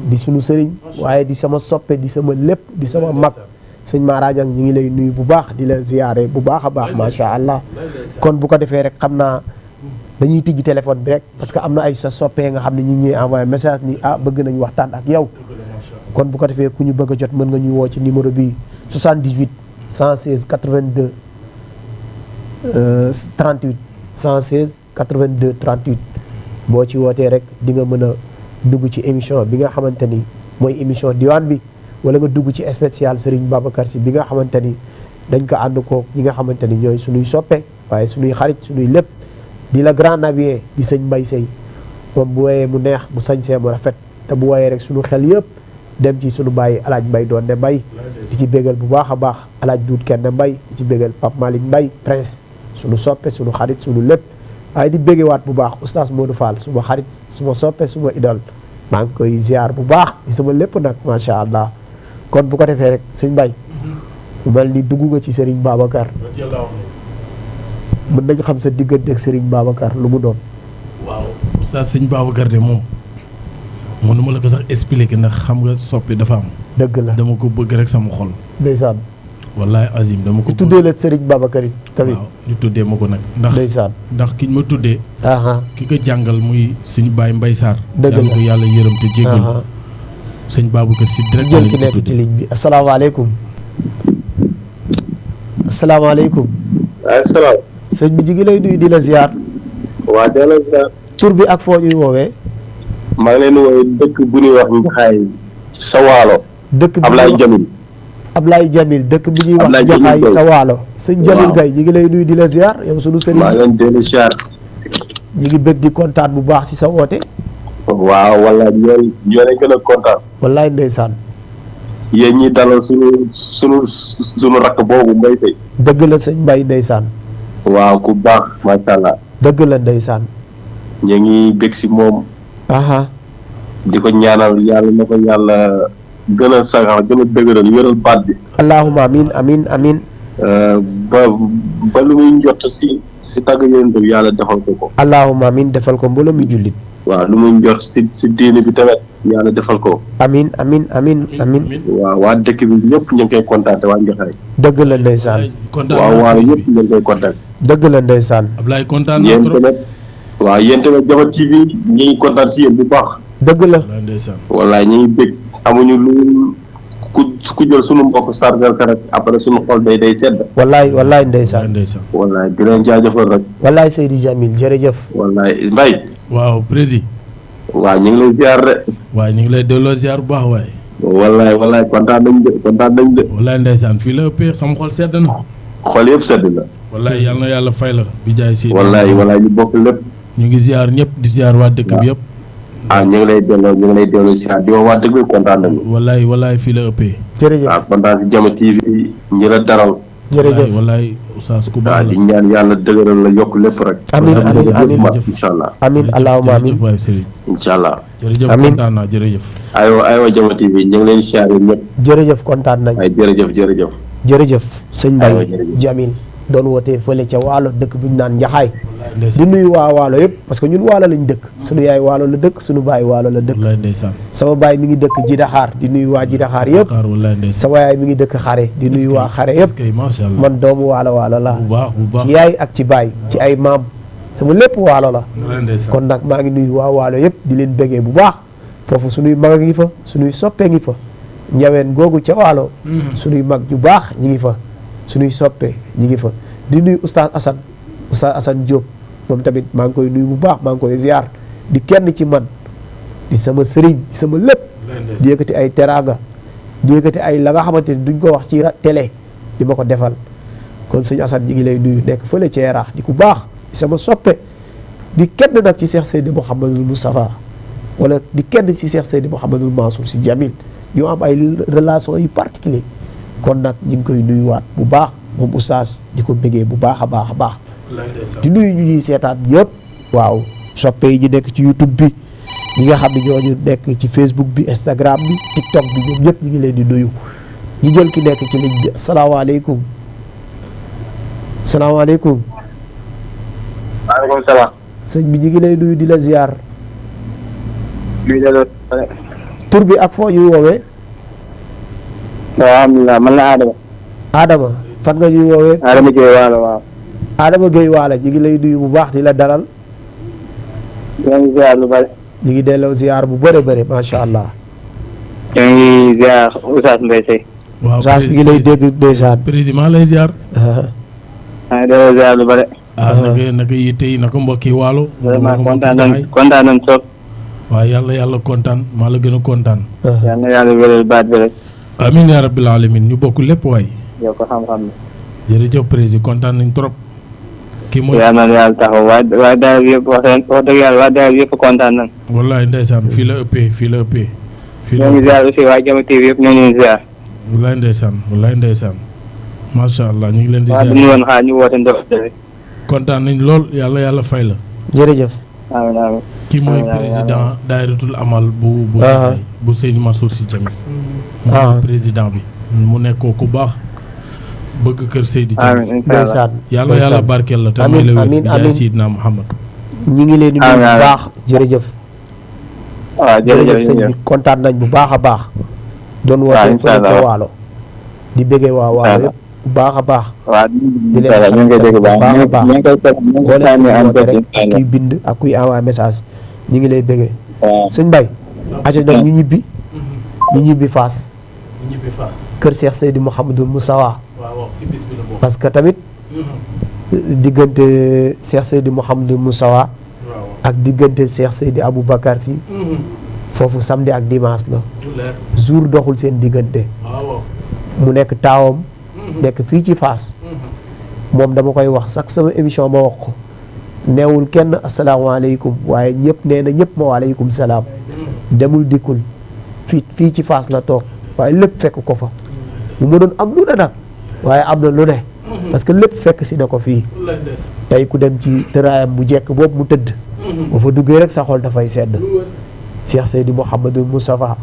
di sunu sëriñ waaye di sama soppe di sama lépp di sama mag sëñ Mara Ñang ñi ngi lay nuyu bu baax di la ziyaare bu baax a baax macha allah kon bu ko defee rek xam naa dañuy tijji téléphone bi rek parce que am na ay sa soppee nga xam ne ñu ngi ñuy envoyé message ni bëgg nañ waxtaan ak yow kon bu ko defee ku ñu bëgg a jot mën nga ñu woo ci numéro bi 78 116 82 38 116 82 38 boo ci wootee rek di nga mën a dugg ci émission bi nga xamante ni mooy émission diwaan bi wala nga dugg ci spécial Serigne Babacar Sy bi nga xamante ni dañ ko ànd koog ñi nga xamante ni ñooy suñuy soppe waaye suñuy xarit suñuy lépp di la grand nabier di sëñ Mbaye Seye moom bu woyee mu neex bu sañsee mu rafet te bu woyee rek suñu xel yëpp dem ci suñu bàyyi alaaj Mbay doon ne Mbay di ci bégal bu baax a baax alaaj duut kenn Mbay di ci bégal Pape Malick Mbay Prince suñu soppe suñu xarit suñu lépp waaye di béggewaat bu baax oustaz Modou Fall suma xarit suma soppe suma idole maa ngi koy ziar bu baax di sama lépp nag macha allah kon bu ko defee rek sëñ Mbay mu mel ni dugg nga ci Serigne Babacar mën nañu xam sa diggante ak Serigne Babacar lu mu doon. waaw oustaz sëñ Babacar de moom mënuma la ko sax expliquer ndax xam nga soppi dafa am. dëgg la dama ko bëgg rek sama xol. ndeysaan. wallaay azim dama ko. ñu tuddee la Serigne Babacar tamit. waaw ñu tuddee ma ko nag. ndeysaan ndax kiñ ma tuddee. ki ko jàngal muy suñu baay Mbay Sarr. dëgg la yàlla ko yàlla yërëm te jéggal ko. sëñ Babacar si direct jël ki nekk ci ligne bi asalaamaaleykum. asalaamaaleykum. waaleykum salaam. sëñ bi ji ngi lay nuyu di la ziar. waa delloo ziar. tur bi ak foo ñuy woowee. maa ngi leen di woowee dëkk bu ñuy wax Njaxaay sa waalo. dëkk bi Ablaye Jamil. Ablaye Jamil dëkk bi ñuy wax Njaxaay sa waalo. sëñ Jamil Gaye ñi ngi lay nuyu di la ziar yow sunu sëriñ. maa ngi leen di ziar. ñi ngi bëgg di kontaan bu baax ci sa woote. waaw wala ñoo leen gën a kontaan. wallaay ndeysaan. yéen ñi dalal sunu rakk boobu Mbaye Seye. dëgg la sëñ Mbaye ndeysaan. waaw ku baax macha allah. dëgg la ndeysaan. ñu ngi bég si moom. di ko ñaanal yàlla na ko yàlla gën a saxal gën a dëgëral wéral baat bi. allahumma amin amin amin. ba lu muy njott si tàgg yéen bi yàlla defal ko ko. allahumma amin defal ko mbooloo mi jullit. waaw lu muy njott si diine bi tamit yàlla defal ko. amin amin amin amin. waaw waa dëkk bi ñëpp ñu ngi koy kontaan waa Njaxaay. dëgg la ndeysaan. waaw ñëpp ñu ngi koy kontaan. dëgg la ndeysaan. Ablaye kontaan yéen tamit. waaw yéen tamit Jama TV ñu ngi kontaan si yéen bu baax. dëgg la. wallaay ñu ngi bég amuñu lu ku jël sunu mbokk sargal ka rek après sunu xol day sedd. wallaay ndeysaan. wallaay di leen jaajëfal rek. wallaay Seydi Jamil jërëjëf. wallaay Mbaye. waaw président. waaw ñu ngi lay ziar de. waaye ñu ngi lay delloo ziar bu baax waaye. wallaay kontaan nañ de. wallaay ndeysaan fii la ëppee sama xol sedd na. xol yëpp sedd na. wallaay yal na yàlla fay la bi jaay si. wallaay ñu bokk lépp. ñu ngi ziar ñëpp di ziar waa dëkk bi yëpp. ñu ngi lay delloo ziar di wax waa dëkk bi kontaan nañu. wallaay fii la ëppee. jërëjëf waaw kontaan si Jama TV ñi la daral. jërëjëf wallaay oustaz ku baax la di ñaan yàlla dëgëral la yokk lépp rek. amiin incha allah. amiin allahumma amiin incha allah. jërëjëf amiin kontaan naa jërëjëf. aywa Jama TV ñu ngi leen siyaare ñëpp. jërëjëf kontaan nañ. ay jërëjëf. jërëjëf sëñ Mbaye jërëjëf. Jamil doon wootee fële ca waalo dëkk bu ñu naan Njaxaay di nuyu waa waalo yëpp parce que ñun waalo lañ dëkk suñu yaay waalo la dëkk suñu baay waalo la dëkk. wallaay ndeysaan. sama baay mi ngi dëkk Jidaxaar di nuyu waa Jidaxaar yëpp. wallaay ndeysaan. sama yaay mi ngi dëkk Xare di nuyu waa Xare yëpp. macha allah man doomu waalo la bu baax ci yaay ak ci baay ci ay maam sama lépp waalo la. wallaay ndeysaan. kon nag maa ngi nuyu waa waalo yëpp di leen bëggee bu baax foofu suñuy mag a ngi fa suñuy soppee ngi fa ñaween googu ca waalo suñuy mag ju baax ñi ngi fa suñuy soppee ñi ngi fa di nuyu oustaz Assane Diop moom tamit maa ngi koy nuyu bu baax maa ngi koy ziar di kenn ci man di sama sëriñ di sama lépp di yëkkati ay teraanga di yëkkati ay la nga xamante ni duñ ko wax ci télé di ma ko defal kon sëñ Assane ñi ngi lay nuyu nekk fële ci Yaraax di ku baax di sama soppe di kenn nag ci Cheikh Seydi Mouhamadul Moustapha wala di kenn ci Cheikh Seydi Mouhamadul Mansour Sy Jamil ñoo am ay relation yu particulier kon nag ñu ngi koy nuyuwaat bu baax moom oustaz di ko bëggee bu baax a baax di nuyu ñu ñuy seetaan yëpp waaw soppe yi ñu nekk ci YouTube bi ñi nga xam ne ñooñu nekk ci Facebook bi Instagram bi TikTok bi ñoom ñëpp ñu ngi leen di nuyu ñu jël ki nekk ci ligne bi asalaamaaleykum. maaleykum salaam. sëñ bi ñu ngi lay nuyu di la ziar. tur bi ak foo ñuy woowee. alhamdulilah man la Adama fan nga ñuy woowee. Adama Gueye Waalo waaw. Adama Gueye Waalo ñu ngi lay nuyu bu baax di la dalal. ñoo ngi ziar lu bëri. ñu ngi delloo ziar bu bëre bëri macha allah. ñoo ngi ziar Oustaz Mbaye Seye. waaw Oustaz bi ngi lay dégg ndeysaan. président lay ziar. maa ngi delloo ziar lu bare. naka yitte yi naka mbokki waalo. vraiment kontaan nañ trop. waaw yàlla kontaan maa la gën a kontaan. yal na yàlla wéral baat bi rek. amiin yaa rabbil alamin ñu bokk lépp waay. yow ko xam-xam ne. jërëjëf président kontaan nañ trop. kii mooy yal na yàlla taxaw waa daal yëpp wax dëgg yàlla waa daal yëpp kontaan nañ. wallaay ndeysaan fii la ëppee. ñoo ngi ziar aussi waa Jama TV yëpp ñoo ngi ziar. wallaay ndeysaan macha allah ñu ngi leen di ziar. waaw du ñu woon xaar ñu woote ndox bi. kontaan nañ lool yàlla fay la. jërëjëf. amiin. kii mooy président daayiratul amal bu Seydi Mansour Sy Djamil. mooy président bi mu nekkoo ku baax bëgg kër Seydi Djamil. ndeysaan yàlla barkeel la te may la wér jaay Seydina Muhammad. ñi ngi leen di nuyu bu baax jërëjëf. waaw jërëjëf sëñ bi kontaan nañ bu baax a baax. doon woote fële ca Waalo. di bëggee waa Waalo yëpp bu baax a baax. waaw di leen sant bu baax a baax. woote rek kuy bind ak kuy envoyé message ñi ngi lay bëggee. sëñ Baye. aca nag ñu ñibbi Fass. kër Cheikh Seydi Mouhamadou Moussawa. parce que tamit diggante Cheikh Seydi Mouhamadou Moussawa ak diggante Cheikh Seydi Aboubacar Sy foofu samedi ak dimanche la jour doxul seen diggante mu nekk taawam nekk fii ci Fass moom dama koy wax sax sama émission ma wax ko neewul kenn asalaamaaleykum waaye ñëpp nee na ñëpp ma waaleykum salaam demul dikkul fii ci Fass la toog waaye lépp fekk ko fa mu ma doon am lu ne nag waaye am na lu ne parce que lépp fekk si na ko fii tey ku dem ci tëraayam bu jekk boobu mu tëdd boo fa duggee rek sa xol dafay sedd Cheikh Seydi Mouhamadou Moustapha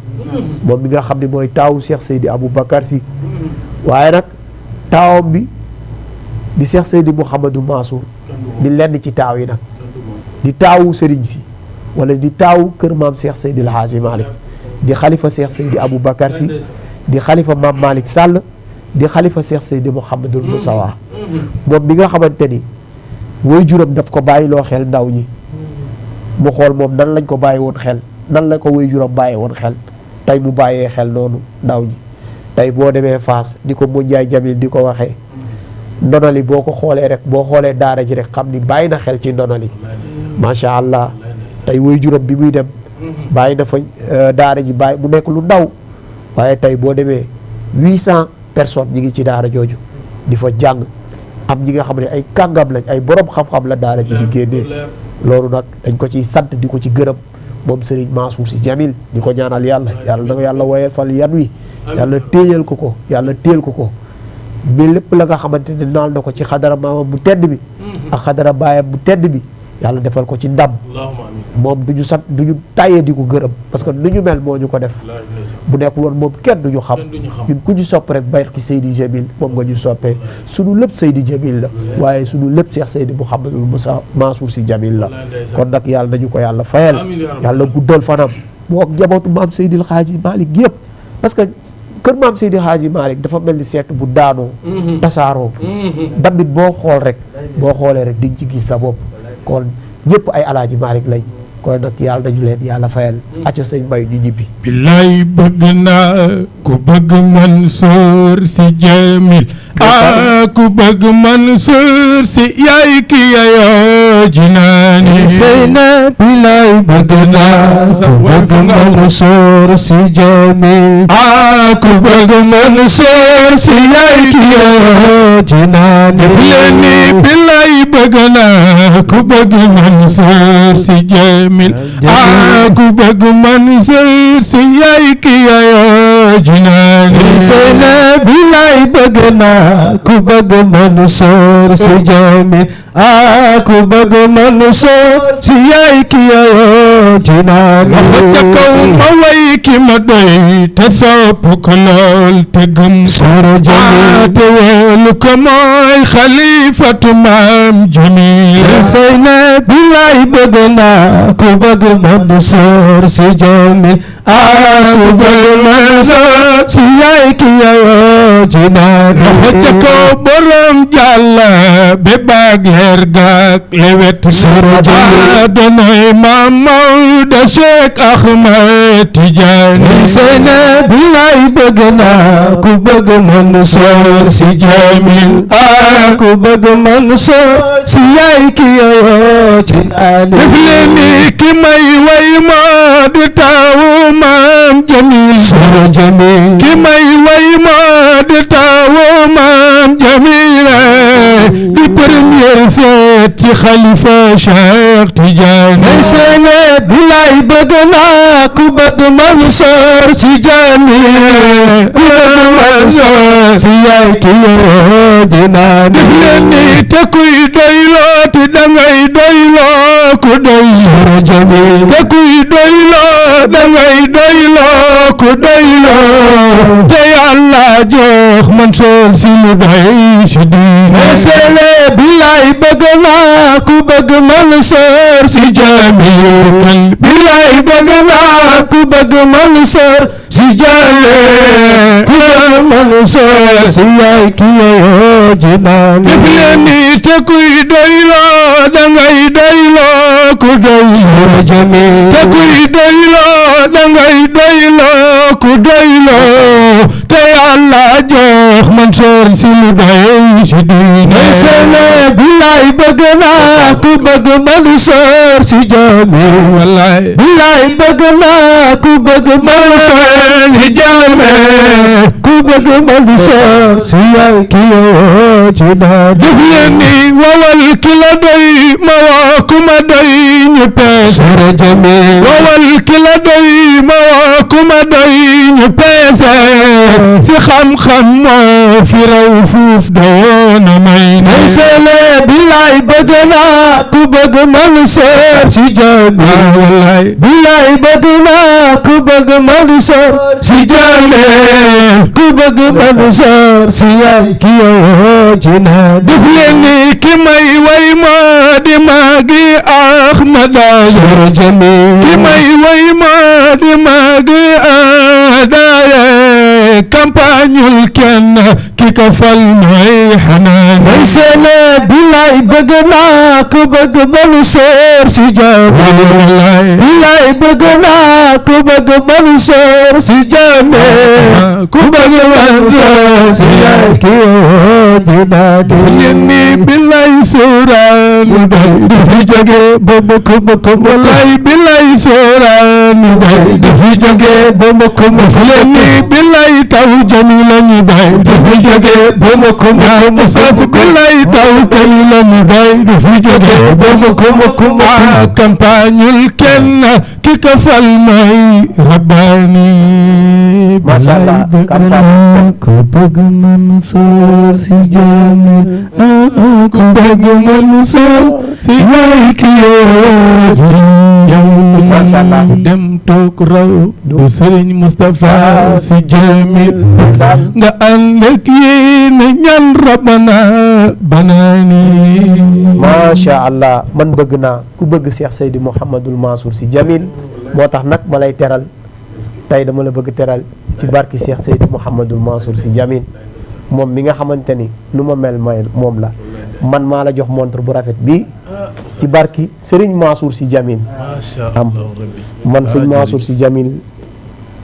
moom mi nga xam ne mooy taawu Cheikh Seydi Aboubacar Sy waaye nag taawam bi di Cheikh Seydi Mouhamadou Mansour di lenn ci taaw yi nag di taawu Serigne Sy wala di taawu kër maam Cheikh Seydi El Hadji Malick di xalifa Cheikh Seydi Aboubacar Sy di xalifa maam Malick Sall di xalifa Cheikh Seydi Mouhamadou Moustapha moom mi nga xamante ni woy juram daf ko bàyyi loo xel ndaw ñi mu xool moom nan lañ ko bàyyi woon xel nan la ko woy juram bàyyi woon xel tey mu bàyyee xel noonu ndaw ñi tey boo demee Fass di ko Moundiaye Jamil di ko waxee ndonali boo ko xoolee rek boo xoolee daara ji rek xam ni bàyyi na xel ci ndonali macha allah tey woy juram bi muy dem bàyyi na fa daara ji bàyyi mu nekk lu ndaw waaye tey boo demee 800 personnes ñi ngi ci daara jooju di fa jàng am ñi nga xam ne ay kàngam lañ ay borom xam-xam la daara ji di génnee loolu nag dañ ko ciy sant di ko ci gërëm moom Serigne Mansour Sy Djamil di ko ñaanal yàlla na ko yàlla woyal fal yan wi yàlla téyal ko ko yàlla téyal ko ko mais lépp la nga xamante ne naal na ko ci xadara maamam bu tedd bi ak xadara baayam bu tedd bi yàlla defal ko ci ndam moom du ñu sant du ñu tàyyee di ko gërëm parce que nu ñu mel moo ñu ko def bu nekkul woon moom kenn du ñu xam ñun ku ñu sopp rek barki Seydi Djamil moom nga ñu soppee sunu lépp Seydi Djamil la waaye sunu lépp Cheikh Seydi Mouhamadou Mansour Sy Djamil la kon nag yàlla nañu ko yàlla fayal yàlla guddal fanam moo ak njabootu maam Seydil Hadji Malick yëpp parce que kër maam Seydi Hadji Malick dafa mel ni seet bu daanoo tasaaroo damit boo xool rek boo xoolee rek di nga ci gis sa bopp kon ñëpp ay alaaji Malick lañ kon nag yàlla nañu leen yàlla fayal acca sëñ Mbaye ñu ñibbi billaay bëgg naa ku bëgg Mansour Sy Djamil ku bëgg Mansour Sy yaay ki yayoo jinaani seyna billaay bëgg naa ku bëgg Mansour Sy Djamil ku bëgg Mansour Sy yaay ki yayoo jinaani def leen ni billaay bëgg naa ku bëgg Mansour Sy Djamil ku bëgg Mansour Sy yaay ki yayoo jinaani seyna billaay bëgg naa ku bëgg Mansour Sy Djamil ku bëgg Mansour Sy yaay ki yayoo jinaani loxo ca kaw ma way ki ma doy te sopp ko lool te gëm Soro Djamil te wóolu ko mooy xalifatu maam Djamil seyna billaay bëgg naa ku bëgg Mansour Sy Djamil ku bëgg Mansour Sy yaay ki yayoo jinaani loxo ca kaw borom jàlla be baag leer gaak lewet Soro Djamil donoy maam Maodo Cheikh Ahmed Tidiane Tijaani sene billaay bëgg naa ku bëgg Mansour si Jamil ku bëgg Mansour si yaay ki yoo ci naani def leen ni ki may way moo di taawu maam Jamil Sura Jamil ki may way moo di taawu maam Jamil di première seet ci xalifa Cheikh Tidiane sene billaay bëgg naa ku bëgg Mansour si Jamil ku bëgg Mansour si yaay ki yoo ci naani def leen ni te kuy doyloo ti dangay doyloo ku doy Sura Jamil te kuy doyloo dangay doyloo ku doyloo te Yàlla jox Mansour si lu doy si diine sene billaay bëgg naa ku bëgg Mansour si Jamil billaay bëgg naa ku bëgg Mansour si Jamil ku bëgg Mansour si yaay ki yoo ci naani def leen ni te kuy doyloo dangay doyloo ku doy Sura Jamil te kuy doyloo dangay doyloo ku doyloo te Yàlla jox Mansour si lu doy si diine sene billaay bëgg naa ku bëgg Mansour si Jamil wallaay billaay bëgg naa ku bëgg Mansour si Jamil ku bëgg Mansour si yaay ki yoo ci naani def leen ni wawal ki la doy ma woo ku ma doy ñu peese Sura Jamil wawal ki la doy ma woo ku ma doy ñu peese fi xam-xam moo fi raw fuuf doona may ne sene billaay bëgg naa ku bëgg Mansour si Jamil wallaay billaay bëgg naa ku bëgg Mansour si Jamil ku bëgg Mansour si yaay ki yoo ci naani def leen ni ki may way moo di maagi Ahmada Sura Jamil ki may way moo di maagi Ahmada campagneul kenn ki ka fal mooy xanaan sene billaay bëgg naa ku bëgg Mansour si Jamil billaay bëgg naa ku bëgg Mansour si Jamil ku bëgg Mansour si yaay ki yoo ci naani leen ni billaay sóoraanu day du fi jóge ba mukk mukk wallaay billaay sóoraanu day du fi jóge ba mukk mukk leen ni billaay taw Jamila ñu day du fi jóge ba mukk mukk saas billaay taw Jamila ñu day du fi jóge ba mukk mukk campagneul kenn ki ka fal mooy Rabbani Masha Allah campagne ku bëgg Mansour si Jamil ku bëgg Mansour si yaay ki yoo Masha Allah ku dem toog raw du Serigne Moustapha si Jamil nga ànd ak yéen ñaan Rabbana banaani Masha Allah man bëgg naa ku bëgg Cheikh Seydi Mouhamadul Mansour si Jamil moo tax nag ma lay teral tey dama la bëgg teral ci barki Cheikh Seydi Mouhamadul Mansour si Jamil moom mi nga xamante ni nu ma mel may moom la man maa la jox montre bu rafet bi ci barki Serigne Mansour si Jamil am man Serigne Mansour si Jamil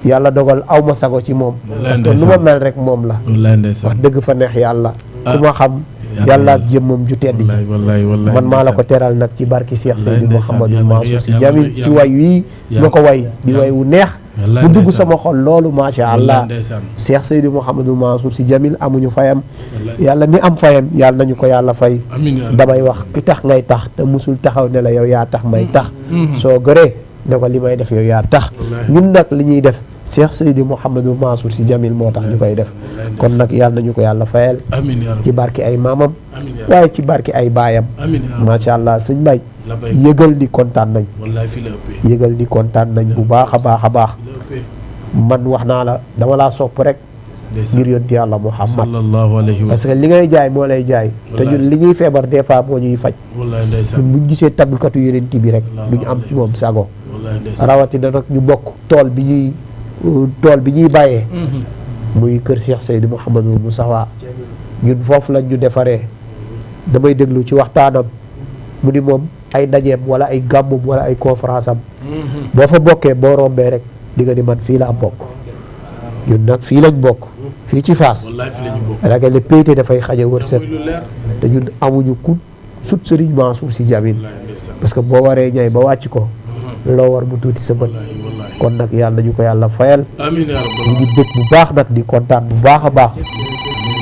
yàlla dogal aw ma sago ci moom parce que nu ma mel rek moom la wax dëgg fa neex yàlla ku ma xam yàlla ak jëmmam ju tedd ji man maa la ko teral nag ci barki Cheikh Seydi Mouhamadul Mansour si Jamil ci way wii nga ko way di way wu neex bu dugg sama xol loolu macha allah Cheikh Seydi Mouhamadul Mansour si Jamil amuñu fayam yàlla mi am fayam yàlla nañu ko yàlla fay damay wax ki tax ngay tax te musul taxaw ne la yow yaa tax may tax soo gëree ne ko li may def yow yaa tax ñun nag li ñuy def Cheikh Seydi Mouhamadul Mansour si Jamil moo tax ñu koy def kon nag yàlla nañu ko yàlla fayal ci barki ay maamam waaye ci barki ay baayam macha allah sëñ Mbaye yëgal ni kontaan nañ yëgal ni kontaan nañ bu baax a baax a baax man wax naa la dama laa sopp rek ngir yonti yàlla Muhammad parce que li ngay jaay moo lay jaay te ñun li ñuy feebar des fois moo ñuy faj ñun buñ gisee taggkatu yonent bi rek duñu am ci moom sago rawatina nag ñu bokk tool bi ñuy bàyyee muy kër Cheikh Seydi Mouhamadou Moustapha ñun foofu lañ ñu defaree damay déglu ci waxtaanam mu ni moom ay ndajeem wala ay gàmmum wala ay conférence am boo fa bokkee boo rombee rek di nga ni man fii laa bokk ñun nag fii lañ bokk fii ci Fass ragal ne péete dafay xaja wërsëg te ñun amuñu ku sut Serigne Mansour Sy Djamil parce que boo waree ñay ba wàcc ko loo war bu tuuti sa bët kon nag yàlla nañu ko yàlla fayal ñu ngi bëgg bu baax nag di kontaan bu baax a baax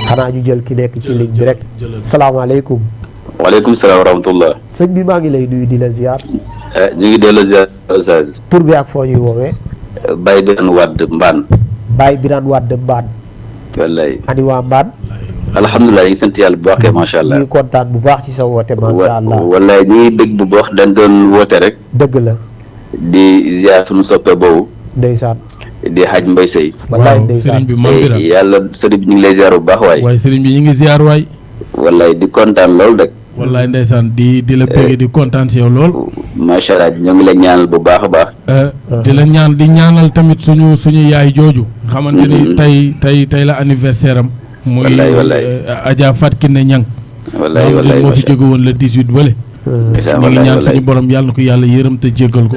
xanaa ñu jël ki nekk ci ligne bi rek salaamaaleykum. waaleykum salaam wa rahmatullah. sëñ bi maa ngi lay nuyu di la ziar. ñu ngi delloo ziar Oustaz. tur bi ak foo ñuy woowee. Baye Birane Wade Mbaan. Baye Birane Wade Mbaan. wallaay. ani waa Mbaan. alhamdulilah ñu ngi sant yàlla bu baax kay macha allah. ñu ngi kontaan bu baax ci sa woote macha allah. wallaay ñu ngi bëgg bu baax dañ doon woote rek. dëgg la. di ziar suñu soppe boobu. ndeysaan. di xaj Mbay Sey. wallaay ndeysaan sëriñ bi Mame Birane yàlla sëriñ bi ñu ngi lay ziar bu baax waay. waaye sëriñ bi ñu ngi ziar waay. wallaay di kontaan lool rek. wallaay ndeysaan di la bëgg di kontaan si yow lool. macha allah ñoo ngi la ñaanal bu baax a baax. di la ñaan di ñaanal tamit suñu yaay jooju. xamante ni tey la anniversaire am. wallaay wallaay muy Adja Fatou Kiné Niang. wallaay wallaay moo fi jóge woon le 18 bële. ñu ngi ñaan suñu borom yàlla na ko yàlla yërëm te jéggal ko.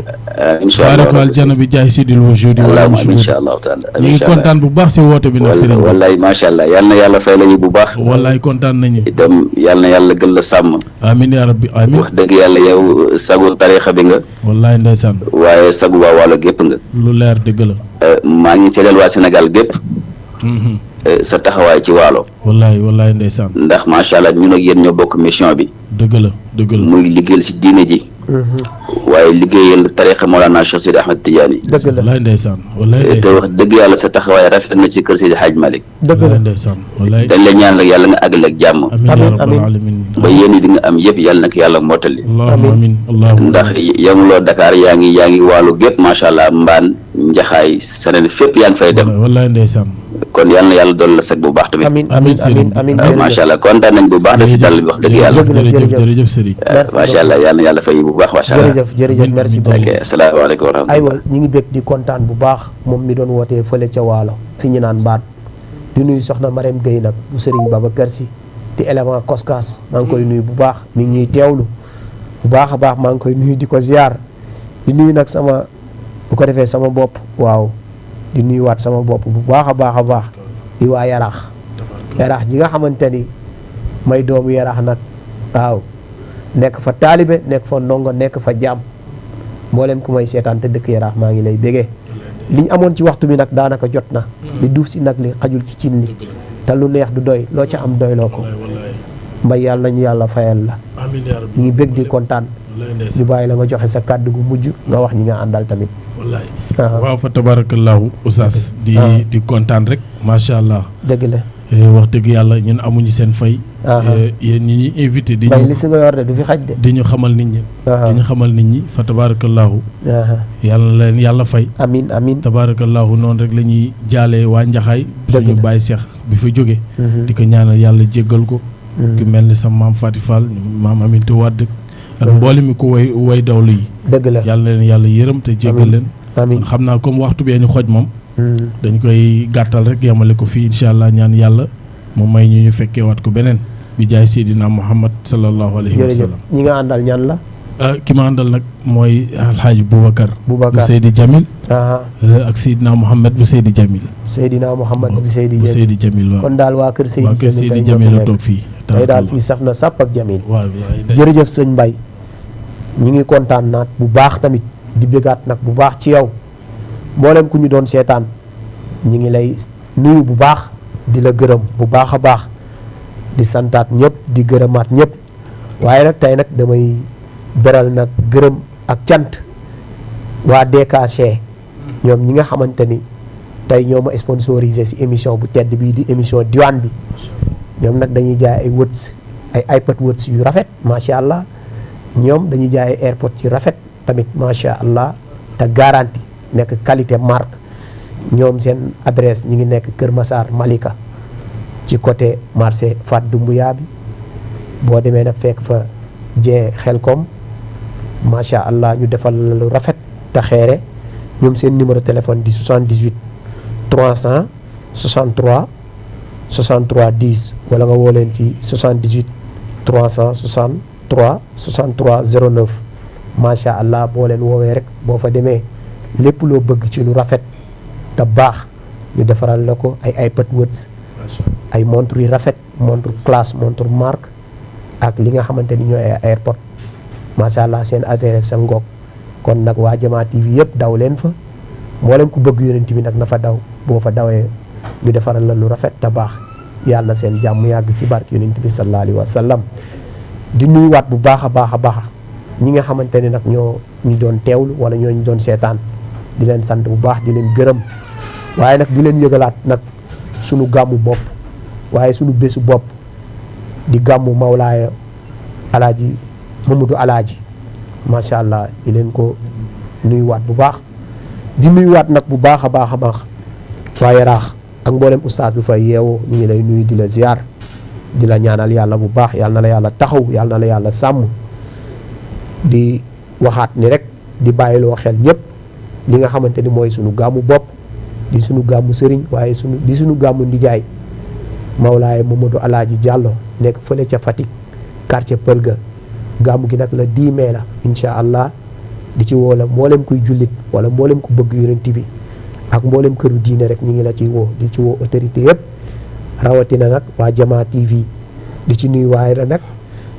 incha allah baaraka aljana bi jaay sidil wujudi allahumma amiin incha allah taala ñu ngi kontaan bu baax si woote bi nag sëriñ bi. wallaay macha allah yal na yàlla fay la ñu bu baax. wallaay kontaan nañu. itam yal na yàlla gën la sàmm. amiin yaa rabbi amiin. wax dëgg yàlla yow sagu tariixa bi nga. wallaay ndeysaan. waaye sagu waa wàllu gépp nga. lu leer dëgg la. maa ngi seedeel waa Sénégal gépp. sa taxawaay ci waalo. wallaay ndeysaan. ndax macha allah ñun ak yéen ñoo bokk mission bi. dëgg la. muy liggéeyal si diine ji. waaye liggéeyal tariixa Mawlana Cheikh Sidi Ahmed Tidiane. dëgg la wallaay ndeysaan. wallaay ndeysaan te wax dëgg yàlla sa taxawaay rafet na ci kër Sidi Hadj Malick. dëgg la ndeysaan. wallaay dañ la ñaan rek yàlla nga àggal ak jàmm. amiin yaa rabbal alamin. ba yéen di nga am yëpp yàlla na ko yàlla mottali. allahumma amiin allahumma ndax yamuloo Dakar yaa ngi wàllu gépp macha allah mbaan njaxaay seneen fépp yaa ngi fay dem. wallaay ndeysaan. kon yal na yàlla doon la sag bu baax tamit. amiin macha allah kontaan nañ bu baax de si dal bi wax dëgg yàlla. jërëjëf sëriñ. macha allah yal na yàlla fay bu baax macha allah. jërëjëf merci beaucoup. ok asalaamaaleykum wa rahmatulah. aywa ñu ngi bëgg di kontaan bu baax moom mi doon wootee fële ca waalo fi ñu naan baat di nuyu soxna Marème Gueye nag bu Serigne Babacar Sy di élément Koskas maa ngi koy nuyu bu baax mi ngi ñuy teewlu bu baax a baax maa ngi koy nuyu di ko ziar di nuyu nag sama bu ko defee sama bopp waaw di nuyuwaat sama bopp bu baax a baax di waa yaraax ji nga xamante ni may doomu yaraax nag waaw nekk fa taalibe nekk fa ndongo nekk fa jaam mboolem ku may seetaan te dëkk yaraax maa ngi lay bégee liñ amoon ci waxtu bi nag daanaka jot na li duuf si nag li xajul ci cin li te lu neex du doy loo ca am doyloo ko mbay yàlla nañu yàlla fayal la ñu ngi bég di kontaan ñu bàyyi la nga joxe sa kàddu gu mujj nga wax ñi nga àndal tamit wallaay waaw fa tabarakallahu oustaz di kontaan rek macha allah dëgg la wax dëgg yàlla ñun amuñu seen fay yéen ñi ñuy invité di ñu li si nga yor de du fi xaj de di ñu xamal nit ñi di ñu xamal nit ñi fa tabarakallahu yàlla leen yàlla fay amiin tabarakallahu noonu rek la ñuy jaalee waa njaxaay suñu bàyyi seex bi fa jóge di ko ñaanal yàlla jéggal ko ku mel ni sa maam Fati Fall maam Aminta Wade ak mboole mi ko way dawlu yi dëgg la yàlla leen yàlla yërëm te jéggal leen amiin xam naa comme waxtu bee ñu xoj moom dañ koy gàttal rek yamale ko fii incha allah ñaan yàlla mu may ñu fekkee waat ko beneen bi jaay Seydina Muhammad sallallahu alayhi wa sallam ñi nga àndal ñan la ki ma àndal nag mooy alxaaji Boubacar bu Seydi Jamil ak Seydina Muhammad bu Seydi Jamil bu Seydi Jamil waaw kon daal waa kër Seydi Jamil la toog fii tey daal fii saf na sàpp ak Jamil waaw jërëjëf sëñ Mbaye ñu ngi kontaan naat bu baax tamit di bëggaat nag bu baax ci yow mboolem ku ñu doon seetaan ñi ngi lay nuyu bu baax di la gërëm bu baax a baax di santaat ñëpp di gërëmaat ñëpp waaye nag tey nag damay beral nag gërëm ak cant waa DKC ñoom ñi nga xamante ni tey ñoo ma sponsorisé si émission bu tedd bii di émission diwaan bi ñoom nag dañuy jaay ay wëts ay iPad wëts yu rafet macha allah ñoom dañuy jaay ay AirPods yu rafet tamit macha allah te garanti nekk qualité marque ñoom seen adresse ñi ngi nekk Kër Massar Malika ci côté marché Fat Doumbouya bi boo demee nag fekk fa Dieng Xelkom macha allah ñu defal lu rafet te xeere ñoom seen numéro téléphone di 78 300 63 63 10 wala nga woo leen ci 78 363 63 09 macha allah boo leen woowee rek boo fa demee lépp loo bëgg ci lu rafet te baax ñu defaral la ko ay iPad Watch ay montre yu rafet, montre classe, montre marque ak li nga xamante ni ñooy ay AirPod macha allah seen adresse sa ngoog. kon nag waa Jamaa TV yëpp daw leen fa mboolem ku bëgg yonent bi nag na fa daw boo fa dawee ñu defaral la lu rafet te baax yàlla na seen jàmm yàgg ci barke yonent bi sallallahu alayhi wa sallam. di nuyuwaat bu baax a baax ñi nga xamante ne nag ñoo ñu doon teewlu wala ñoo ñu doon seetaan di leen sant bu baax di leen gërëm waaye nag di leen yëgalaat nag sunu gàmmu bopp waaye sunu bésu bopp di gàmmu Mawlaaya Alaaji Mamadou Alaaji macha allah di leen ko nuyuwaat bu baax di nuyuwaat nag bu baax a baax waa Yaraax ak mboolem ustaas bi fay yeewoo ñu ngi lay nuyu di la ziar di la ñaanal yàlla bu baax yàlla na la yàlla taxaw yàlla na la yàlla sàmm di waxaat ni rek di bàyyiloo xel ñëpp li nga xamante ni mooy sunu gàmmu bopp di sunu gàmmu sëriñ waaye sunu gàmmu ndijaay Mawlaaya Mamadou Alaaji Diallo nekk fële ca Fatick quartier Pël ga gàmmu gi nag la 10 mai la incha allah di ci woo la mboolem kuy jullit wala mboolem ku bëgg yonent bi ak mboolem këru diine rek ñu ngi la ci woo di ci woo autorité yëpp rawatina nag waa Jamaa TV di ci nuyu waaye la nag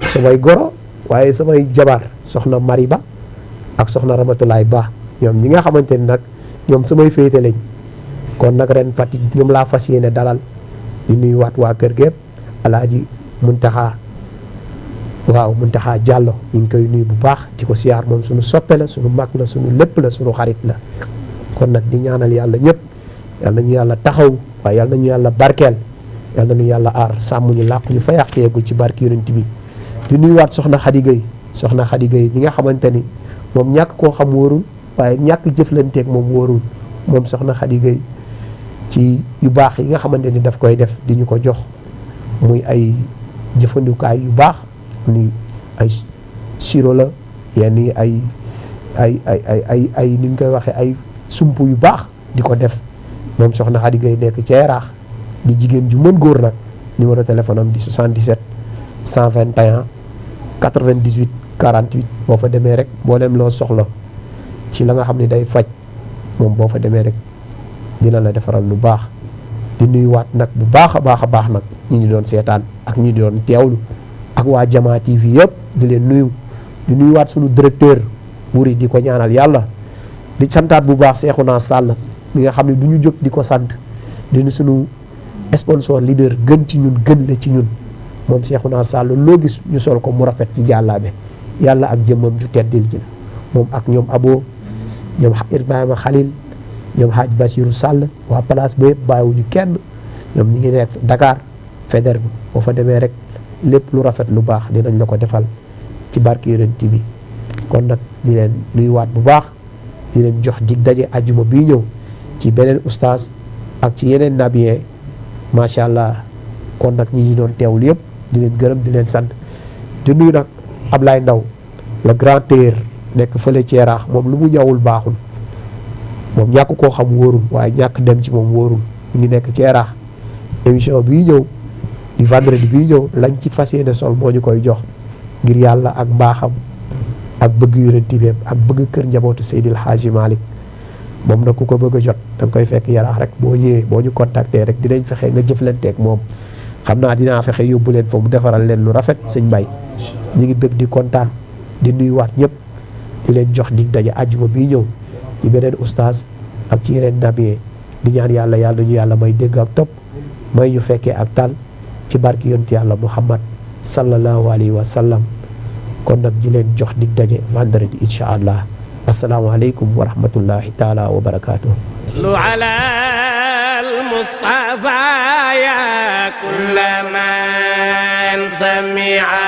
samay goro waaye samay jabar soxna Mari Ba ak soxna Ramatulaay Ba ñoom ñi nga xamante ni nag ñoom samay féete lañ kon nag ren Fatick ñoom laa fas yéene dalal di nuyu waat waa kër gépp Alaaji Muntaxa Diallo ñu ngi koy nuyu bu baax di ko siyaar moom suñu soppe la suñu mag la suñu lépp la suñu xarit la kon nag di ñaanal yàlla ñëpp yal nañu yàlla taxaw waaye yal nañu yàlla barkeel yal nañu yàlla aar sàmm ñu làq ñu fa yàq yeegul ci barki yonent bi di nuyuwaat soxna Xadi Gay bi nga xamante ni moom ñàkk koo xam wóorul waaye ñàkk jëflanteeg moom wóorul moom soxna Xadi Gay ci yu baax yi nga xamante ni daf koy def di ñu ko jox muy ay jëfandikaay yu baax ni ay siro la yenn yi ay ni ñu koy waxee ay sump yu baax di ko def moom soxna Xadi Gay nekk ca Yaraax di jigéen ju mën góor nag numéro téléphone am di 77 121 98 48 boo fa demee rek mboolem loo soxla ci la nga xam ne day faj moom boo fa demee rek dina la defaral lu baax di nuyuwaat nag bu baax a baax nag ñi ñu doon seetaan ak ñi doon teewlu ak waa Jamaa TV yëpp di leen nuyu di nuyuwaat sunu directeur wuri di ko ñaanal yàlla di santaat bu baax Seexuna Sàll mi nga xam ne du ñu jóg di ko sant di sunu sponsor leader gën ci ñun gën la ci ñun moom Seexuna Sàll loo gis ñu sol ko mu rafet ci jàllaabe yàlla ak jëmmam ju teddil ji la moom ak ñoom Abo ñoom Ibrahima Khalil ñoom Haaj Basiru Sàll waa place ba yëpp bàyyiwuñu kenn ñoom ñi ngi nekk Dakar Faidherbe bi boo fa demee rek lépp lu rafet lu baax dinañ la ko defal ci barke Yonent bi kon nag di leen nuyuwaat bu baax di leen jox dig daje ajjuma bii ñëw ci beneen ustaas ak ci yeneen nabiyee macha allah kon nag ñi ñu doon teewlu yëpp di leen gërëm di leen sant di nuyu nag Ablaye Ndaw le grand tailleur nekk fële ci Yaraax moom lu mu ñawul baaxul moom ñàkk koo xam wóorul waaye ñàkk dem ci moom wóorul mu ngi nekk ci Yaraax émission bii ñëw di vendredi bii ñëw lañ ci fas yéene sol moo ñu koy jox ngir yàlla ak mbaaxam ak bëgg yonent bi ak bëgg kër njabootu Seydil Hadji Malick moom nag ku ko bëgg a jot da nga koy fekk Yaraax rek boo ñëwee boo ñu contacter rek dinañ fexe nga jëflanteeg moom xam naa dinaa fexe yóbbu leen fa mu defaral leen lu rafet sëñ Mbay ñu ngi bëgg di kontaan di nuyuwaat ñëpp di leen jox dig daje àjjuma bii ñëw ci beneen ustaas ak ci yeneen nabiyee di ñaan yàlla ñu yàlla may dégg ak topp may ñu fekkee ak tal ci barki yonent yàlla Muhammad sallallahu alayhi wa sallam kon nag di leen jox dig daje vendredi incha allah asalaamaaleykum wa rahmatullahi taala wa barakaatuh. lu ala al-Mustafa ya kulla man sami'a